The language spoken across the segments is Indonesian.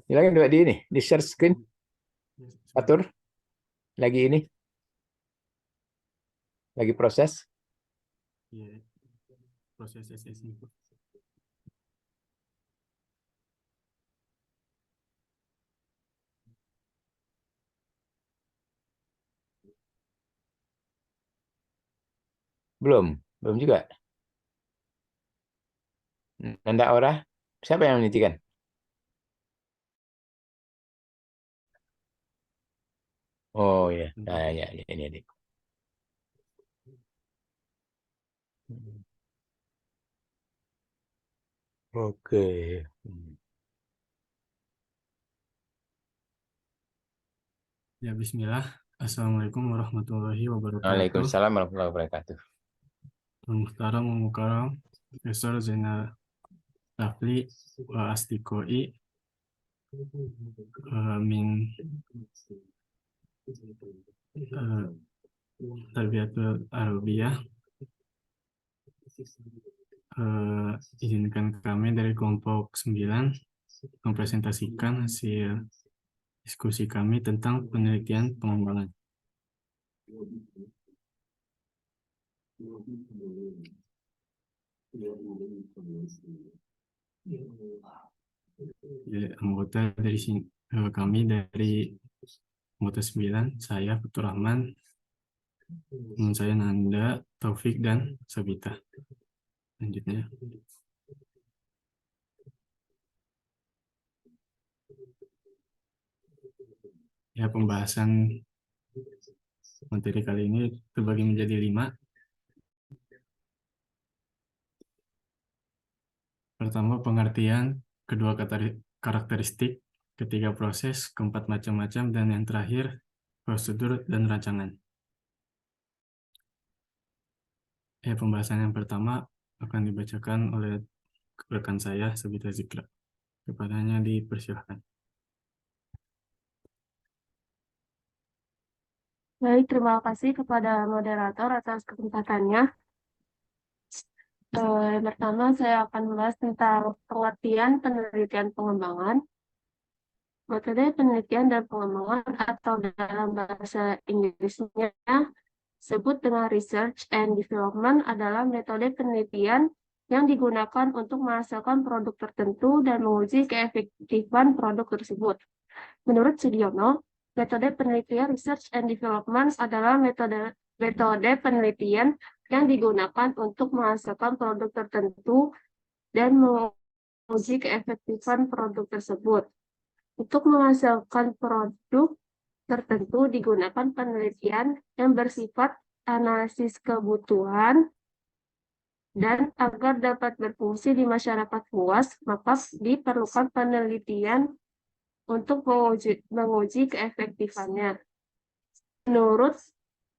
Silakan coba di ini, di share screen, atur lagi ini, lagi proses. Iya, proses SS ini. Belum juga. Nanda ora, siapa yang menitikan? Oh ya, nah, ya, ini. Oke. Ya, bismillah. Assalamualaikum warahmatullahi wabarakatuh. Waalaikumsalam warahmatullahi wabarakatuh. Muhtaram wa mukarram, Profesor Zainal Rafli wa Astikoi min Tarbiyatul Arabiyah. Izinkan kami dari kelompok 9 mempresentasikan hasil diskusi kami tentang penelitian pengembangan. Jadi, anggota dari sini, kami dari anggota 9, saya Fatur Rahman, teman saya Nanda, Taufik, dan Sabita. Lanjutnya. Ya, pembahasan materi kali ini terbagi menjadi 5. Pertama, pengertian, kedua karakteristik, ketiga proses, keempat macam-macam, dan yang terakhir prosedur dan rancangan. Pembahasan yang pertama akan dibacakan oleh rekan saya, Sabita Zikra. Kepadanya dipersilahkan. Baik, terima kasih kepada moderator atas kesempatannya. Yang pertama, saya akan membahas tentang pengertian penelitian pengembangan. Metode penelitian dan pengembangan atau dalam bahasa Inggrisnya disebut dengan research and development adalah metode penelitian yang digunakan untuk menghasilkan produk tertentu dan menguji keefektifan produk tersebut. Menurut Sudiono, metode penelitian research and development adalah metode penelitian yang digunakan untuk menghasilkan produk tertentu dan menguji keefektifan produk tersebut. Untuk menghasilkan produk tertentu digunakan penelitian yang bersifat analisis kebutuhan dan agar dapat berfungsi di masyarakat luas, maka diperlukan penelitian untuk menguji keefektifannya. Menurut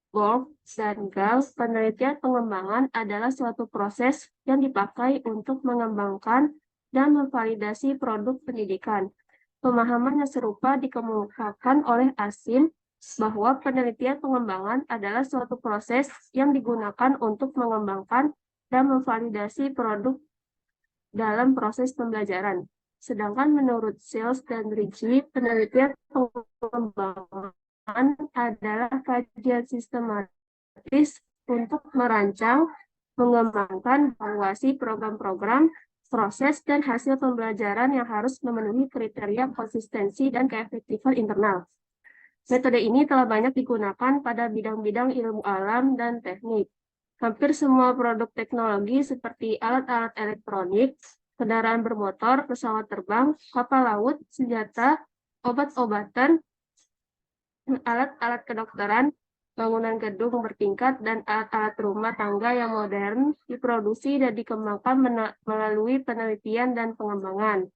Borg dan Gall, penelitian pengembangan adalah suatu proses yang dipakai untuk mengembangkan dan memvalidasi produk pendidikan. Pemahaman yang serupa dikemukakan oleh Asim bahwa penelitian pengembangan adalah suatu proses yang digunakan untuk mengembangkan dan memvalidasi produk dalam proses pembelajaran. Sedangkan menurut Sales dan Ritchie, penelitian pengembangan adalah kajian sistematis untuk merancang, mengembangkan, evaluasi program-program, proses, dan hasil pembelajaran yang harus memenuhi kriteria konsistensi dan keefektifan internal. Metode ini telah banyak digunakan pada bidang-bidang ilmu alam dan teknik. Hampir semua produk teknologi seperti alat-alat elektronik, kendaraan bermotor, pesawat terbang, kapal laut, senjata, obat-obatan, alat-alat kedokteran, bangunan gedung bertingkat, dan alat-alat rumah tangga yang modern diproduksi dan dikembangkan melalui penelitian dan pengembangan.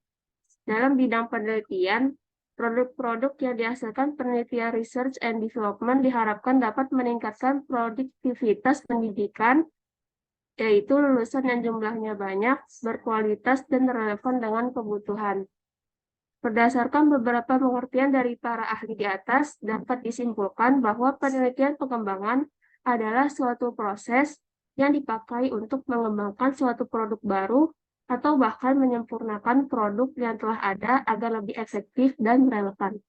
Dalam bidang penelitian, Produk-produk yang dihasilkan penelitian research and development diharapkan dapat meningkatkan produktivitas pendidikan, yaitu lulusan yang jumlahnya banyak, berkualitas, dan relevan dengan kebutuhan. Berdasarkan beberapa pengertian dari para ahli di atas, dapat disimpulkan bahwa penelitian pengembangan adalah suatu proses yang dipakai untuk mengembangkan suatu produk baru atau bahkan menyempurnakan produk yang telah ada agar lebih efektif dan relevan.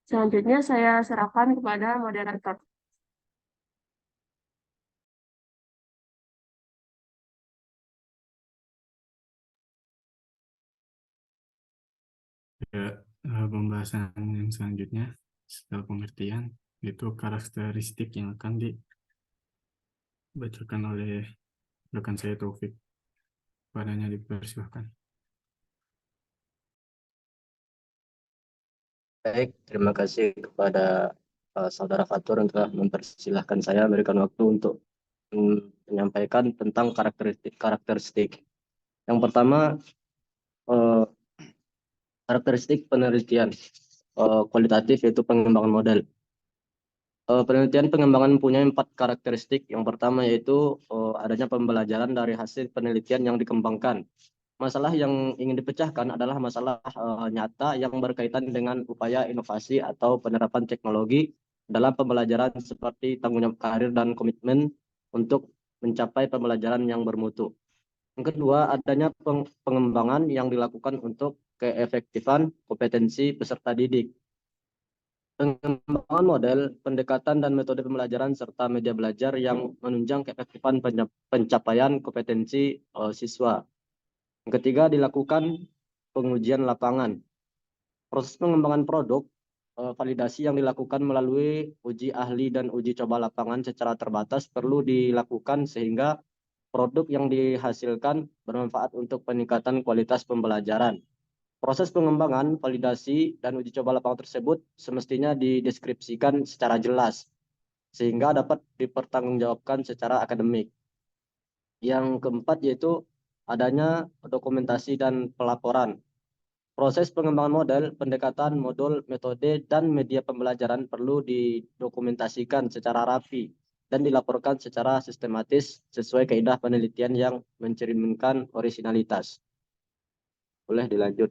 Selanjutnya saya serahkan kepada moderator. Ya, pembahasan yang selanjutnya setelah pengertian itu karakteristik yang akan dibacakan oleh rekan saya Taufik. Padanya dipersilahkan. Baik, terima kasih kepada Saudara Fatur yang telah mempersilahkan saya memberikan waktu untuk menyampaikan tentang karakteristik. Yang pertama, eh, karakteristik penelitian kualitatif yaitu pengembangan model. Penelitian pengembangan mempunyai 4 karakteristik. Yang pertama yaitu adanya pembelajaran dari hasil penelitian yang dikembangkan. Masalah yang ingin dipecahkan adalah masalah nyata yang berkaitan dengan upaya inovasi atau penerapan teknologi dalam pembelajaran seperti tanggung jawab karir dan komitmen untuk mencapai pembelajaran yang bermutu. Yang kedua, adanya pengembangan yang dilakukan untuk keefektifan kompetensi peserta didik. Pengembangan model, pendekatan dan metode pembelajaran serta media belajar yang menunjang keefektifan pencapaian kompetensi siswa. Yang ketiga, dilakukan pengujian lapangan. Proses pengembangan produk, validasi yang dilakukan melalui uji ahli dan uji coba lapangan secara terbatas perlu dilakukan sehingga produk yang dihasilkan bermanfaat untuk peningkatan kualitas pembelajaran. Proses pengembangan, validasi, dan uji coba lapangan tersebut semestinya dideskripsikan secara jelas sehingga dapat dipertanggungjawabkan secara akademik. Yang keempat yaitu adanya dokumentasi dan pelaporan. Proses pengembangan model, pendekatan, modul, metode, dan media pembelajaran perlu didokumentasikan secara rapi dan dilaporkan secara sistematis sesuai kaidah penelitian yang mencerminkan orisinalitas. Boleh dilanjut.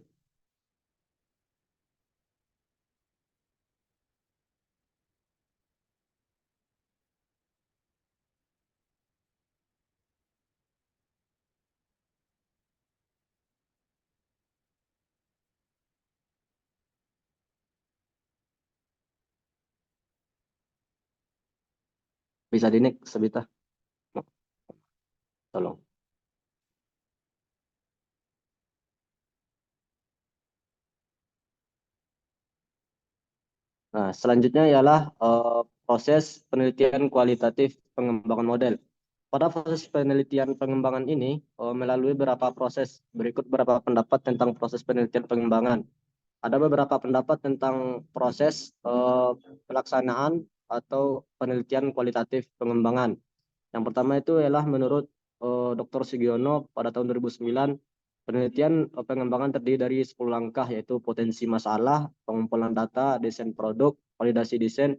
Bisa dinik Sebita. Tolong. Nah, selanjutnya ialah proses penelitian kualitatif pengembangan model. Pada proses penelitian pengembangan ini melalui beberapa proses. Berikut beberapa pendapat tentang proses penelitian pengembangan. Ada beberapa pendapat tentang proses pelaksanaan atau penelitian kualitatif pengembangan. Yang pertama itu ialah menurut Dr. Sugiono pada tahun 2009, penelitian pengembangan terdiri dari 10 langkah yaitu potensi masalah, pengumpulan data, desain produk, validasi desain,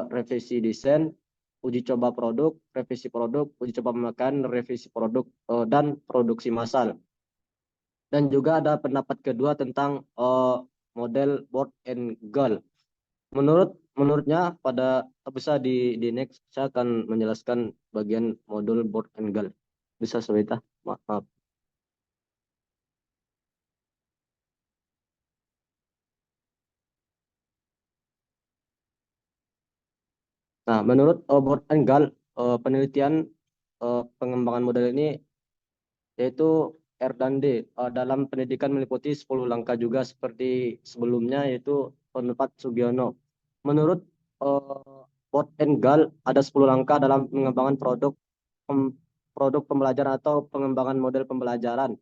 revisi desain, uji coba produk, revisi produk, uji coba pemakaian, revisi produk, dan produksi massal. Dan juga ada pendapat kedua tentang model board and goal. Menurutnya pada bisa di next saya akan menjelaskan bagian modul board and goal. Bisa Sweta? Maaf. Nah, menurut board and goal penelitian pengembangan model ini yaitu R dan D dalam pendidikan meliputi 10 langkah juga seperti sebelumnya yaitu pendapat Sugiono. Menurut board and goal ada 10 langkah dalam pengembangan produk pembelajaran atau pengembangan model pembelajaran,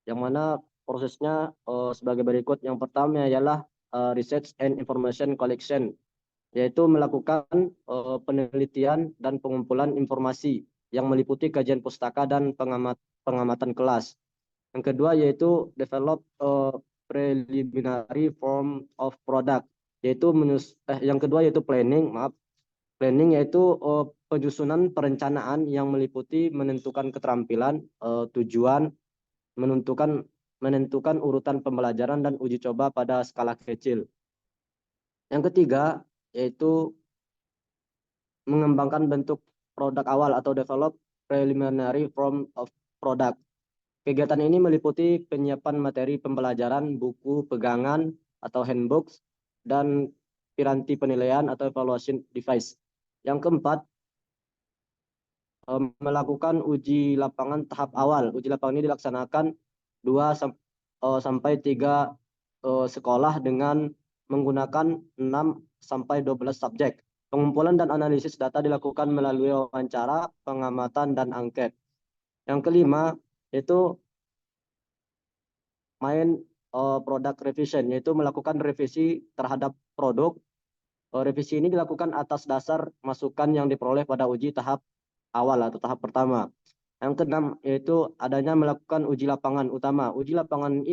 yang mana prosesnya sebagai berikut. Yang pertama ialah research and information collection, yaitu melakukan penelitian dan pengumpulan informasi yang meliputi kajian pustaka dan pengamatan kelas. Yang kedua yaitu develop preliminary form of product, yaitu yang kedua yaitu planning, maaf. Planning yaitu penyusunan perencanaan yang meliputi menentukan keterampilan, tujuan, menentukan urutan pembelajaran dan uji coba pada skala kecil. Yang ketiga yaitu mengembangkan bentuk produk awal atau develop preliminary form of product. Kegiatan ini meliputi penyiapan materi pembelajaran, buku, pegangan atau handbooks, dan piranti penilaian atau evaluation device. Yang keempat, melakukan uji lapangan tahap awal. Uji lapangan ini dilaksanakan 2 sampai 3 sekolah dengan menggunakan 6 sampai 12 subjek. Pengumpulan dan analisis data dilakukan melalui wawancara, pengamatan, dan angket. Yang kelima, yaitu product revision, yaitu melakukan revisi terhadap produk. Revisi ini dilakukan atas dasar masukan yang diperoleh pada uji tahap awal atau tahap pertama. Yang keenam, yaitu adanya melakukan uji lapangan utama. Uji lapang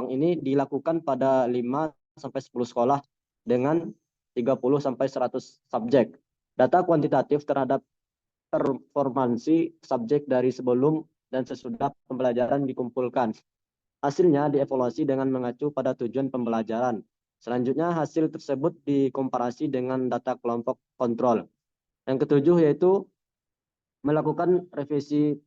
ini dilakukan pada 5 sampai 10 sekolah dengan 30 sampai 100 subjek. Data kuantitatif terhadap performansi subjek dari sebelum dan sesudah pembelajaran dikumpulkan. Hasilnya dievaluasi dengan mengacu pada tujuan pembelajaran. Selanjutnya, hasil tersebut dikomparasi dengan data kelompok kontrol. Yang ketujuh yaitu melakukan revisi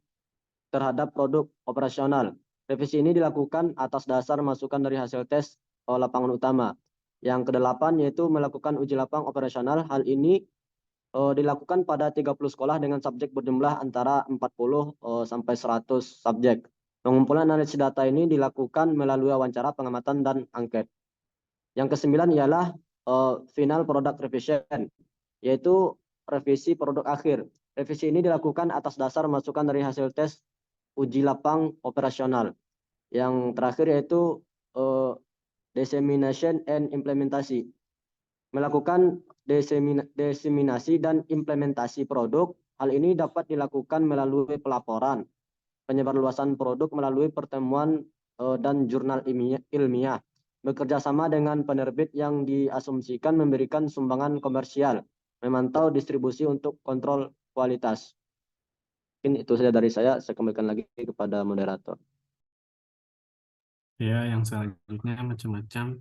terhadap produk operasional. Revisi ini dilakukan atas dasar masukan dari hasil tes lapangan utama. Yang kedelapan yaitu melakukan uji lapang operasional. Hal ini dilakukan pada 30 sekolah dengan subjek berjumlah antara 40 sampai 100 subjek. Pengumpulan analisis data ini dilakukan melalui wawancara, pengamatan, dan angket. Yang kesembilan ialah final product revision, yaitu revisi produk akhir. Revisi ini dilakukan atas dasar masukan dari hasil tes uji lapang operasional. Yang terakhir yaitu dissemination and implementasi. Melakukan diseminasi dan implementasi produk. Hal ini dapat dilakukan melalui pelaporan, penyebarluasan produk melalui pertemuan dan jurnal ilmiah, bekerja sama dengan penerbit yang diasumsikan memberikan sumbangan komersial, memantau distribusi untuk kontrol kualitas. Mungkin itu saja dari saya kembalikan lagi kepada moderator. Ya, yang selanjutnya macam-macam,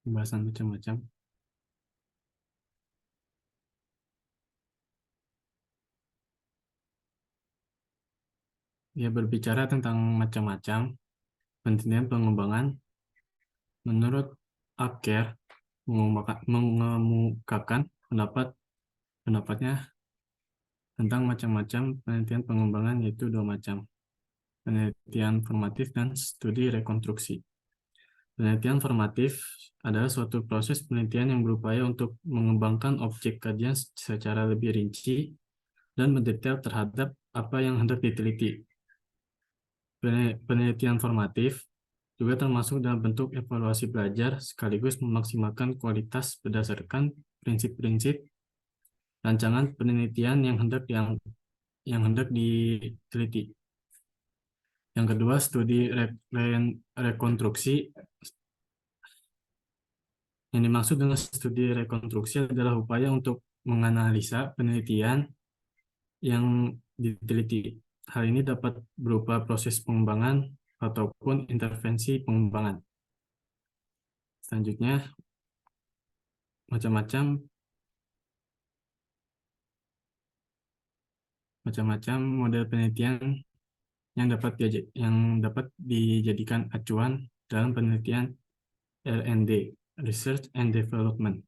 pembahasan macam-macam. Ya, berbicara tentang macam-macam penelitian pengembangan, menurut Acker mengemukakan pendapatnya tentang macam-macam penelitian pengembangan, yaitu 2 macam, penelitian formatif dan studi rekonstruksi. Penelitian formatif adalah suatu proses penelitian yang berupaya untuk mengembangkan objek kajian secara lebih rinci dan mendetail terhadap apa yang hendak diteliti. Penelitian formatif juga termasuk dalam bentuk evaluasi belajar sekaligus memaksimalkan kualitas berdasarkan prinsip-prinsip rancangan penelitian yang hendak diteliti. Yang kedua, studi rekonstruksi. Yang dimaksud dengan studi rekonstruksi adalah upaya untuk menganalisa penelitian yang diteliti. Hal ini dapat berupa proses pengembangan ataupun intervensi pengembangan. Selanjutnya, macam-macam model penelitian yang dapat dijadikan acuan dalam penelitian R&D, Research and Development.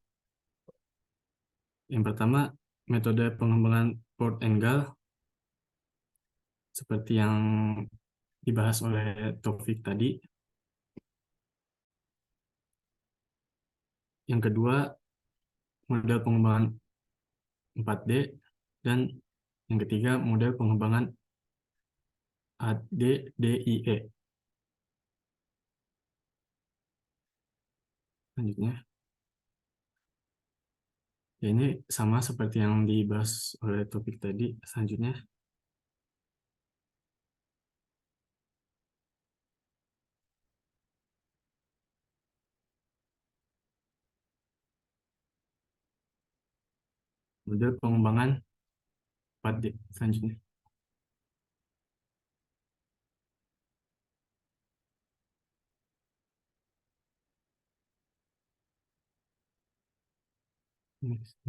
Yang pertama, metode pengembangan Port and Gall, seperti yang dibahas oleh Taufik tadi. Yang kedua, model pengembangan 4D, dan yang ketiga, model pengembangan ADDIE. Selanjutnya, ya, ini sama seperti yang dibahas oleh topik tadi. Selanjutnya, Model pengembangan 4D selanjutnya.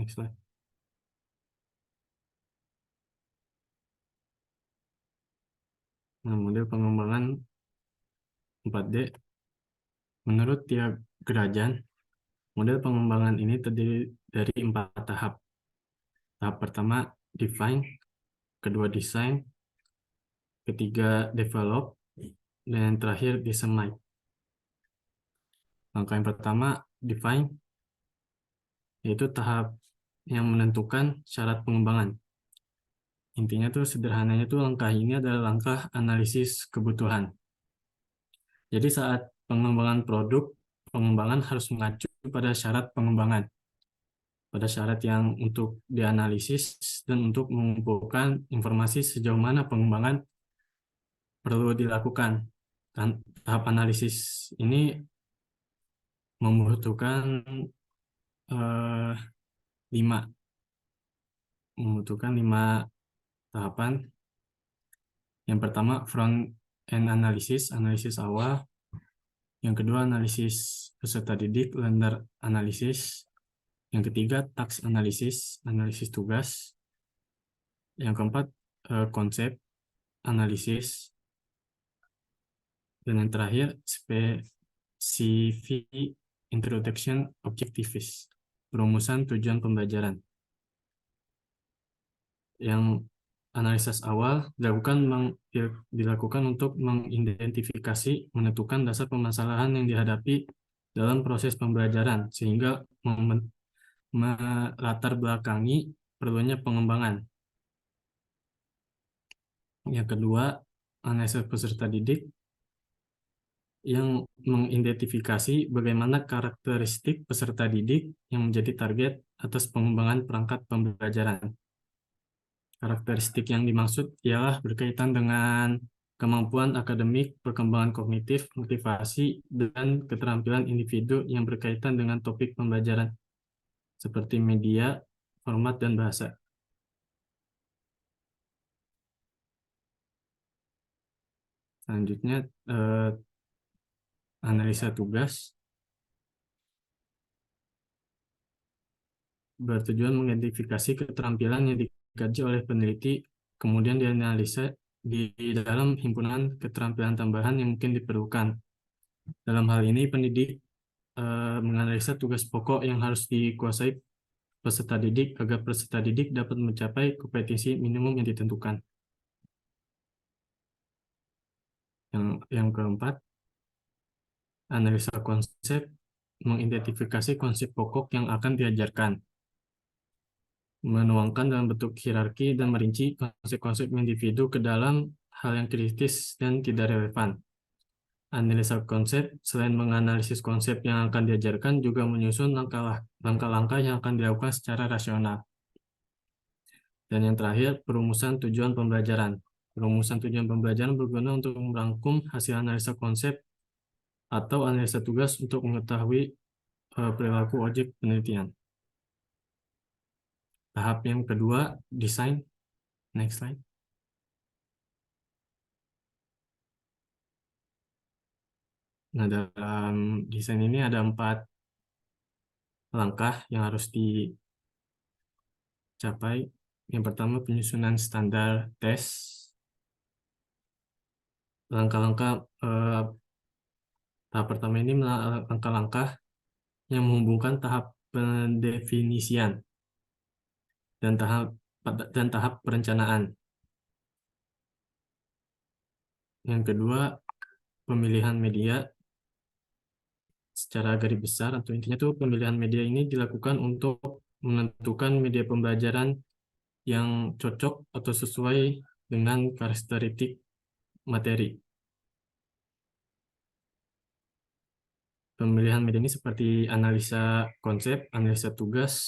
Next slide. Nah, model pengembangan 4D menurut Tia Gerajan, model pengembangan ini terdiri dari 4 tahap. Tahap pertama define, kedua design, ketiga develop, dan yang terakhir disseminate. Langkah yang pertama define, yaitu tahap yang menentukan syarat pengembangan. Intinya tuh sederhananya tuh langkah ini adalah langkah analisis kebutuhan. Jadi saat pengembangan produk, pengembangan harus mengacu pada syarat pengembangan, pada syarat yang untuk dianalisis dan untuk mengumpulkan informasi sejauh mana pengembangan perlu dilakukan. Dan tahap analisis ini membutuhkan 5 tahapan. Yang pertama front end analysis, analisis awal. Yang kedua analisis peserta didik, learner analysis. Yang ketiga task analysis, analisis tugas. Yang keempat konsep analisis. Dan yang terakhir specific introduction objectives, perumusan tujuan pembelajaran. Yang analisis awal dilakukan untuk mengidentifikasi, menentukan dasar permasalahan yang dihadapi dalam proses pembelajaran, sehingga melatar belakangi perlunya pengembangan. Yang kedua, analisis peserta didik yang mengidentifikasi bagaimana karakteristik peserta didik yang menjadi target atas pengembangan perangkat pembelajaran. Karakteristik yang dimaksud ialah berkaitan dengan kemampuan akademik, perkembangan kognitif, motivasi, dan keterampilan individu yang berkaitan dengan topik pembelajaran, seperti media, format, dan bahasa. Selanjutnya, analisa tugas bertujuan mengidentifikasi keterampilan yang dikaji oleh peneliti, kemudian dianalisa di dalam himpunan keterampilan tambahan yang mungkin diperlukan. Dalam hal ini, pendidik menganalisa tugas pokok yang harus dikuasai peserta didik agar peserta didik dapat mencapai kompetensi minimum yang ditentukan. Yang keempat, analisa konsep, mengidentifikasi konsep pokok yang akan diajarkan, menuangkan dalam bentuk hierarki dan merinci konsep-konsep individu ke dalam hal yang kritis dan tidak relevan. Analisa konsep, selain menganalisis konsep yang akan diajarkan, juga menyusun langkah-langkah yang akan dilakukan secara rasional. Dan yang terakhir, perumusan tujuan pembelajaran. Perumusan tujuan pembelajaran berguna untuk merangkum hasil analisa konsep atau analisa tugas untuk mengetahui perilaku objek penelitian. Tahap yang kedua, desain. Next slide. Nah, dalam desain ini ada 4 langkah yang harus dicapai. Yang pertama, penyusunan standar tes. Tahap pertama ini langkah-langkah yang menghubungkan tahap pendefinisian dan tahap perencanaan. Yang kedua, pemilihan media. Secara garis besar atau intinya tuh pemilihan media ini dilakukan untuk menentukan media pembelajaran yang cocok atau sesuai dengan karakteristik materi. Pemilihan media ini seperti analisa konsep, analisa tugas,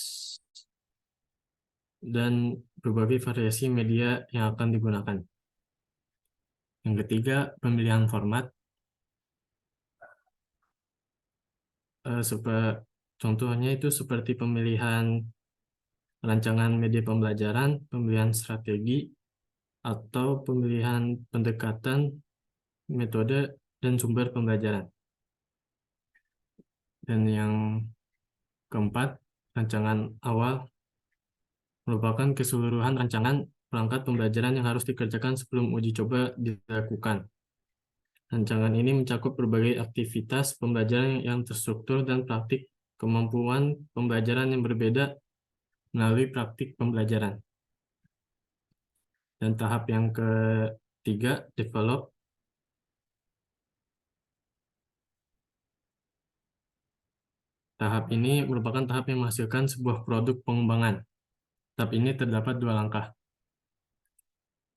dan berbagai variasi media yang akan digunakan. Yang ketiga, pemilihan format. Contohnya itu seperti pemilihan rancangan media pembelajaran, pemilihan strategi, atau pemilihan pendekatan, metode, dan sumber pembelajaran. Dan yang keempat, rancangan awal merupakan keseluruhan rancangan perangkat pembelajaran yang harus dikerjakan sebelum uji coba dilakukan. Rancangan ini mencakup berbagai aktivitas pembelajaran yang terstruktur dan praktik kemampuan pembelajaran yang berbeda melalui praktik pembelajaran. Dan tahap yang ketiga, develop. Tahap ini merupakan tahap yang menghasilkan sebuah produk pengembangan. Tahap ini terdapat 2 langkah.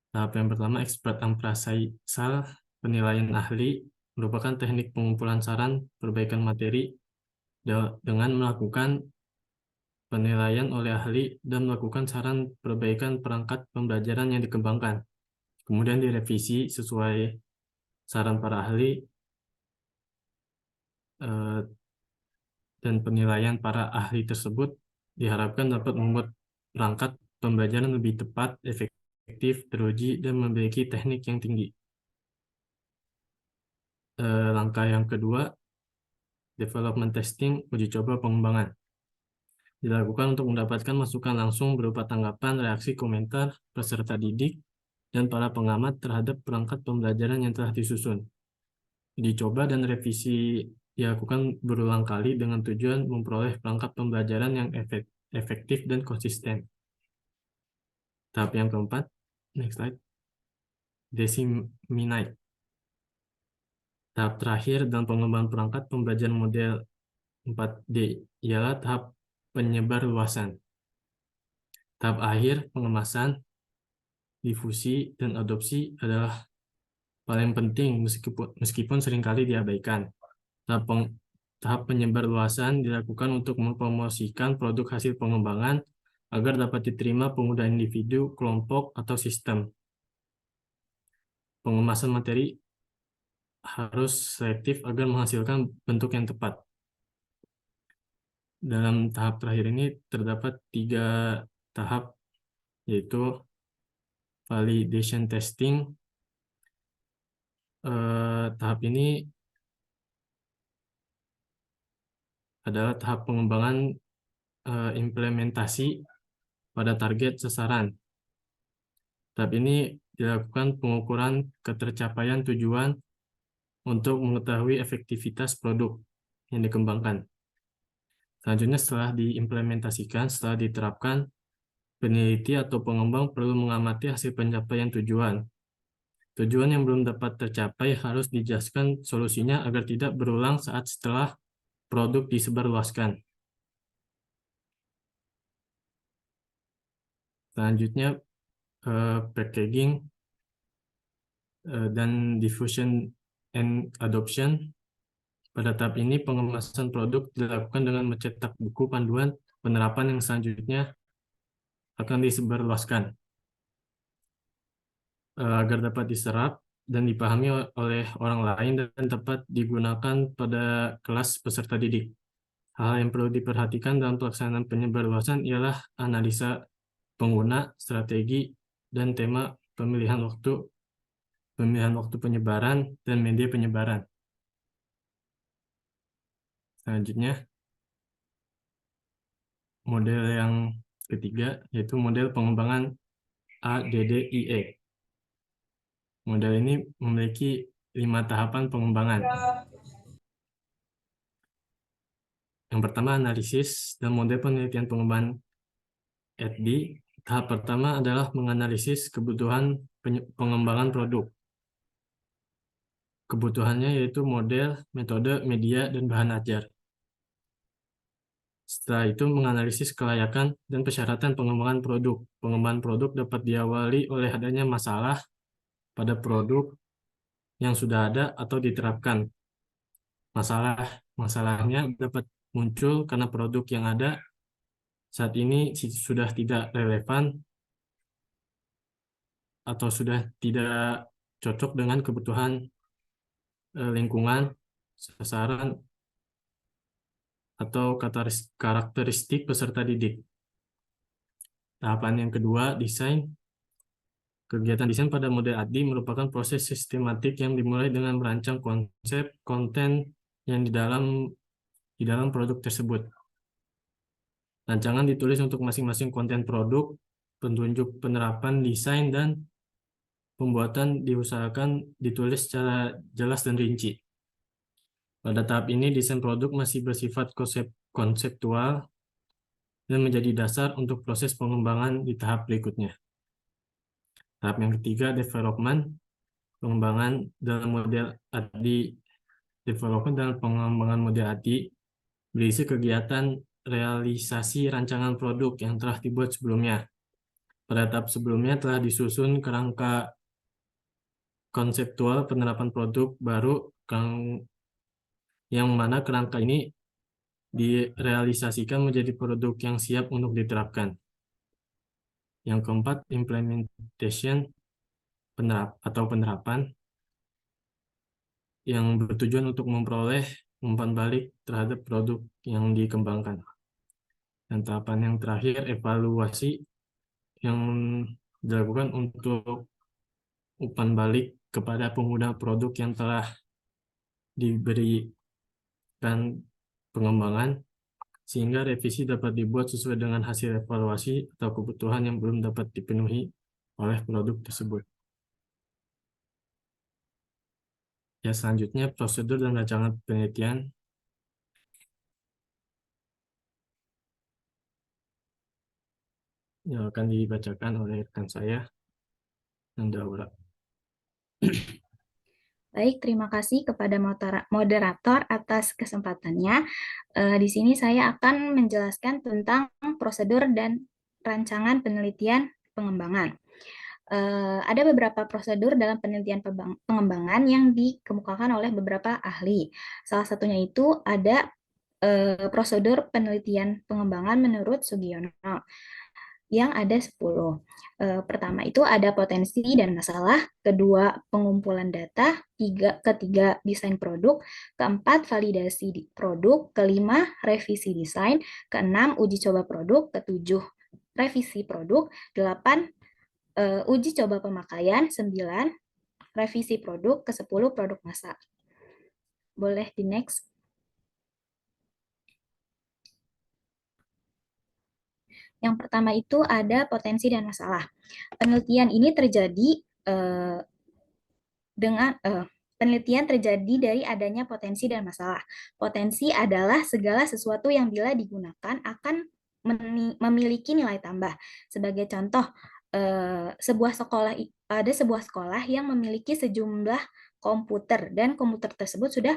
Tahap yang pertama, expert appraisal, penilaian ahli, merupakan teknik pengumpulan saran perbaikan materi dengan melakukan penilaian oleh ahli dan melakukan saran perbaikan perangkat pembelajaran yang dikembangkan. Kemudian direvisi sesuai saran para ahli dan penilaian para ahli tersebut diharapkan dapat membuat perangkat pembelajaran lebih tepat, efektif, teruji, dan memiliki teknik yang tinggi. Langkah yang kedua, development testing, uji coba pengembangan. Dilakukan untuk mendapatkan masukan langsung berupa tanggapan, reaksi, komentar, peserta didik, dan para pengamat terhadap perangkat pembelajaran yang telah disusun. Uji coba dan revisi dilakukan berulang kali dengan tujuan memperoleh perangkat pembelajaran yang efektif dan konsisten. Tahap yang keempat, next slide, disseminate. Tahap terakhir dalam pengembangan perangkat pembelajaran model 4D ialah tahap penyebar luasan. Tahap akhir, pengemasan, difusi, dan adopsi adalah paling penting meskipun seringkali diabaikan. Tahap penyebar luasan dilakukan untuk mempromosikan produk hasil pengembangan agar dapat diterima pengguna individu, kelompok, atau sistem. Pengemasan materi harus selektif agar menghasilkan bentuk yang tepat. Dalam tahap terakhir ini terdapat 3 tahap, yaitu validation testing. Tahap ini adalah tahap pengembangan implementasi pada target sasaran. Tahap ini dilakukan pengukuran ketercapaian tujuan untuk mengetahui efektivitas produk yang dikembangkan. Selanjutnya, setelah diimplementasikan, setelah diterapkan, peneliti atau pengembang perlu mengamati hasil pencapaian tujuan. Tujuan yang belum dapat tercapai harus dijelaskan solusinya agar tidak berulang saat setelah produk disebarluaskan. Selanjutnya, packaging dan diffusion and adoption. Pada tahap ini, pengemasan produk dilakukan dengan mencetak buku panduan penerapan yang selanjutnya akan disebarluaskan agar dapat diserap dan dipahami oleh orang lain dan dapat digunakan pada kelas peserta didik. Hal yang perlu diperhatikan dalam pelaksanaan penyebarluasan ialah analisa pengguna, strategi, dan tema pemilihan waktu penyebaran, dan media penyebaran. Selanjutnya, model yang ketiga, yaitu model pengembangan ADDIE. Model ini memiliki 5 tahapan pengembangan. Yang pertama, analisis dan model penelitian pengembangan ADD. Tahap pertama adalah menganalisis kebutuhan pengembangan produk. Kebutuhannya yaitu model, metode, media, dan bahan ajar. Setelah itu, menganalisis kelayakan dan persyaratan pengembangan produk. Pengembangan produk dapat diawali oleh adanya masalah pada produk yang sudah ada atau diterapkan. Masalahnya dapat muncul karena produk yang ada saat ini sudah tidak relevan atau sudah tidak cocok dengan kebutuhan lingkungan, sasaran, atau karakteristik peserta didik. Tahapan yang kedua, desain. Kegiatan desain pada model ADDIE merupakan proses sistematik yang dimulai dengan merancang konsep konten yang di dalam produk tersebut. Rancangan ditulis untuk masing-masing konten produk, petunjuk penerapan desain, dan pembuatan diusahakan ditulis secara jelas dan rinci. Pada tahap ini, desain produk masih bersifat konseptual dan menjadi dasar untuk proses pengembangan di tahap berikutnya. Tahap yang ketiga, development, pengembangan dalam model ADDIE. Development dalam pengembangan model ADDIE berisi kegiatan realisasi rancangan produk yang telah dibuat sebelumnya. Pada tahap sebelumnya telah disusun kerangka konseptual penerapan produk baru yang mana kerangka ini direalisasikan menjadi produk yang siap untuk diterapkan. Yang keempat, implementation penerapan yang bertujuan untuk memperoleh umpan balik terhadap produk yang dikembangkan. Dan tahapan yang terakhir, evaluasi yang dilakukan untuk umpan balik kepada pengguna produk yang telah diberikan pengembangan, sehingga revisi dapat dibuat sesuai dengan hasil evaluasi atau kebutuhan yang belum dapat dipenuhi oleh produk tersebut. Ya, selanjutnya prosedur dan rancangan penelitian. Yang akan dibacakan oleh rekan saya, Nanda Aura. Baik, terima kasih kepada moderator atas kesempatannya. Di sini saya akan menjelaskan tentang prosedur dan rancangan penelitian pengembangan. Ada beberapa prosedur dalam penelitian pengembangan yang dikemukakan oleh beberapa ahli. Salah satunya itu ada prosedur penelitian pengembangan menurut Sugiono yang ada 10. Pertama itu ada potensi dan masalah, kedua pengumpulan data, ketiga desain produk, keempat validasi produk, kelima revisi desain, keenam uji coba produk, ketujuh revisi produk, 8 uji coba pemakaian, 9 revisi produk, ke-10 produk massal. Boleh di next. Yang pertama itu ada potensi dan masalah. Penelitian ini terjadi penelitian terjadi dari adanya potensi dan masalah. Potensi adalah segala sesuatu yang bila digunakan akan memiliki nilai tambah. Sebagai contoh, ada sebuah sekolah yang memiliki sejumlah komputer dan komputer tersebut sudah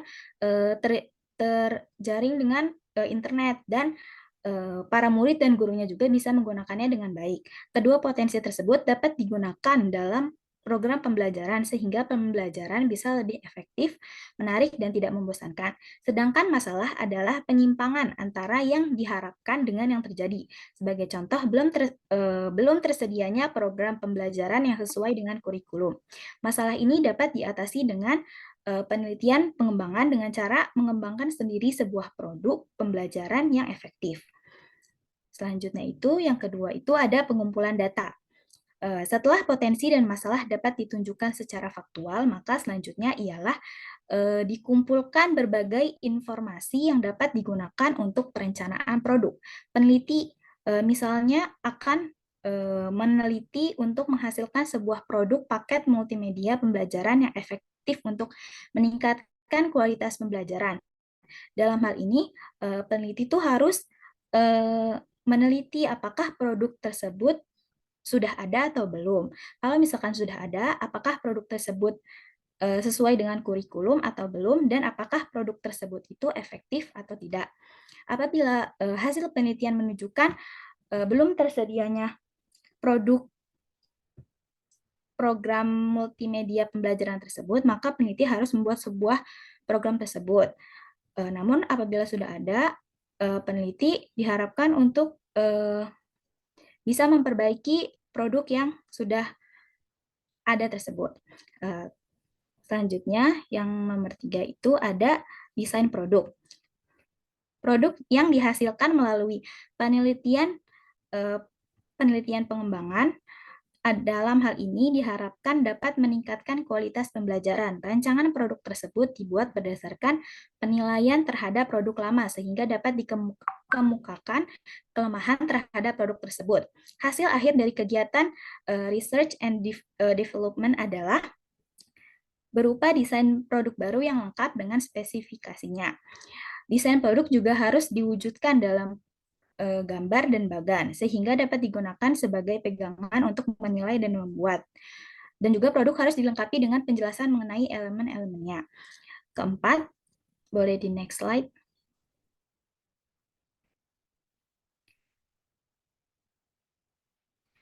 terjaring dengan internet dan para murid dan gurunya juga bisa menggunakannya dengan baik. Kedua potensi tersebut dapat digunakan dalam program pembelajaran sehingga pembelajaran bisa lebih efektif, menarik, dan tidak membosankan. Sedangkan masalah adalah penyimpangan antara yang diharapkan dengan yang terjadi. Sebagai contoh, belum tersedianya program pembelajaran yang sesuai dengan kurikulum. Masalah ini dapat diatasi dengan penelitian pengembangan dengan cara mengembangkan sendiri sebuah produk pembelajaran yang efektif. Selanjutnya itu, yang kedua itu ada pengumpulan data. Setelah potensi dan masalah dapat ditunjukkan secara faktual, maka selanjutnya ialah dikumpulkan berbagai informasi yang dapat digunakan untuk perencanaan produk. Peneliti misalnya akan meneliti untuk menghasilkan sebuah produk paket multimedia pembelajaran yang efektif untuk meningkatkan kualitas pembelajaran. Dalam hal ini, peneliti itu harus meneliti apakah produk tersebut sudah ada atau belum. Kalau misalkan sudah ada, apakah produk tersebut sesuai dengan kurikulum atau belum, dan apakah produk tersebut itu efektif atau tidak. Apabila hasil penelitian menunjukkan belum tersedianya program multimedia pembelajaran tersebut, maka peneliti harus membuat sebuah program tersebut. Namun apabila sudah ada, peneliti diharapkan untuk bisa memperbaiki produk yang sudah ada tersebut. Selanjutnya, yang nomor 3 itu ada desain produk. Produk yang dihasilkan melalui penelitian penelitian pengembangan. Dalam hal ini diharapkan dapat meningkatkan kualitas pembelajaran. Rancangan produk tersebut dibuat berdasarkan penilaian terhadap produk lama sehingga dapat dikemukakan kelemahan terhadap produk tersebut. Hasil akhir dari kegiatan research and development adalah berupa desain produk baru yang lengkap dengan spesifikasinya. Desain produk juga harus diwujudkan dalam gambar dan bagan, sehingga dapat digunakan sebagai pegangan untuk menilai dan membuat. Dan juga produk harus dilengkapi dengan penjelasan mengenai elemen-elemennya. Keempat, boleh di next slide.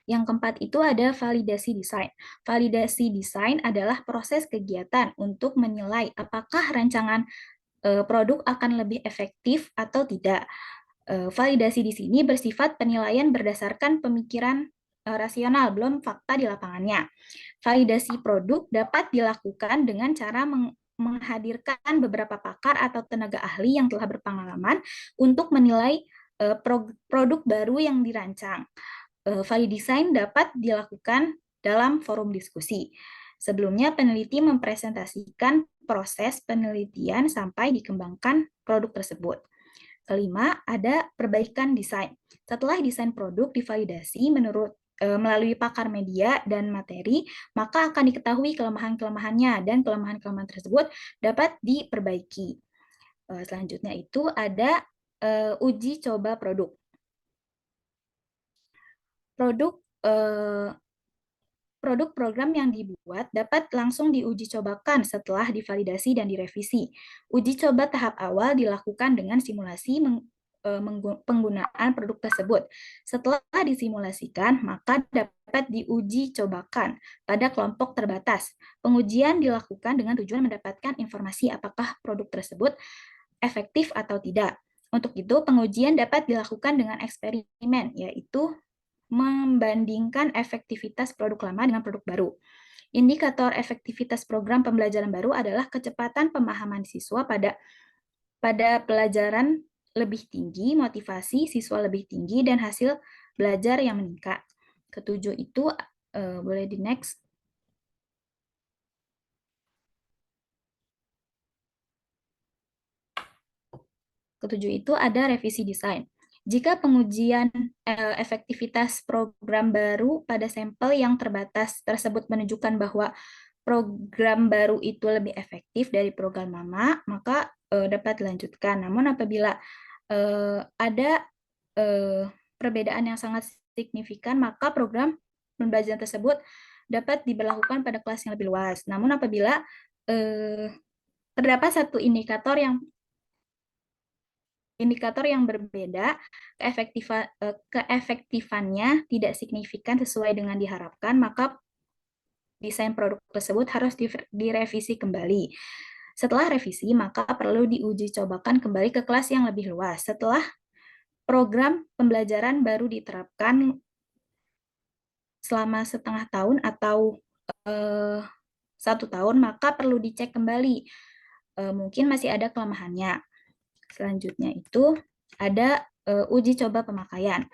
Yang keempat itu ada validasi desain. Validasi desain adalah proses kegiatan untuk menilai apakah rancangan produk akan lebih efektif atau tidak. Validasi di sini bersifat penilaian berdasarkan pemikiran rasional, belum fakta di lapangannya. Validasi produk dapat dilakukan dengan cara menghadirkan beberapa pakar atau tenaga ahli yang telah berpengalaman untuk menilai produk baru yang dirancang. Validesign dapat dilakukan dalam forum diskusi. Sebelumnya, peneliti mempresentasikan proses penelitian sampai dikembangkan produk tersebut. Kelima, ada perbaikan desain. Setelah desain produk divalidasi melalui pakar media dan materi, maka akan diketahui kelemahan-kelemahannya dan kelemahan-kelemahan tersebut dapat diperbaiki. Selanjutnya itu ada uji coba produk. Produk program yang dibuat dapat langsung diuji cobakan setelah divalidasi dan direvisi. Uji coba tahap awal dilakukan dengan simulasi penggunaan produk tersebut. Setelah disimulasikan, maka dapat diuji cobakan pada kelompok terbatas. Pengujian dilakukan dengan tujuan mendapatkan informasi apakah produk tersebut efektif atau tidak. Untuk itu, pengujian dapat dilakukan dengan eksperimen, yaitu membandingkan efektivitas produk lama dengan produk baru. Indikator efektivitas program pembelajaran baru adalah kecepatan pemahaman siswa pada pelajaran lebih tinggi, motivasi siswa lebih tinggi, dan hasil belajar yang meningkat. Ketujuh itu, boleh di next. Ketujuh itu ada revisi desain. Jika pengujian efektivitas program baru pada sampel yang terbatas tersebut menunjukkan bahwa program baru itu lebih efektif dari program lama, maka dapat dilanjutkan. Namun apabila ada perbedaan yang sangat signifikan, maka program pembelajaran tersebut dapat diberlakukan pada kelas yang lebih luas. Namun apabila terdapat satu indikator yang berbeda, keefektifannya tidak signifikan sesuai dengan diharapkan, maka desain produk tersebut harus direvisi kembali. Setelah revisi, maka perlu diuji cobakan kembali ke kelas yang lebih luas. Setelah program pembelajaran baru diterapkan selama setengah tahun atau 1 tahun, maka perlu dicek kembali. Mungkin masih ada kelemahannya. Selanjutnya itu ada uji coba pemakaian.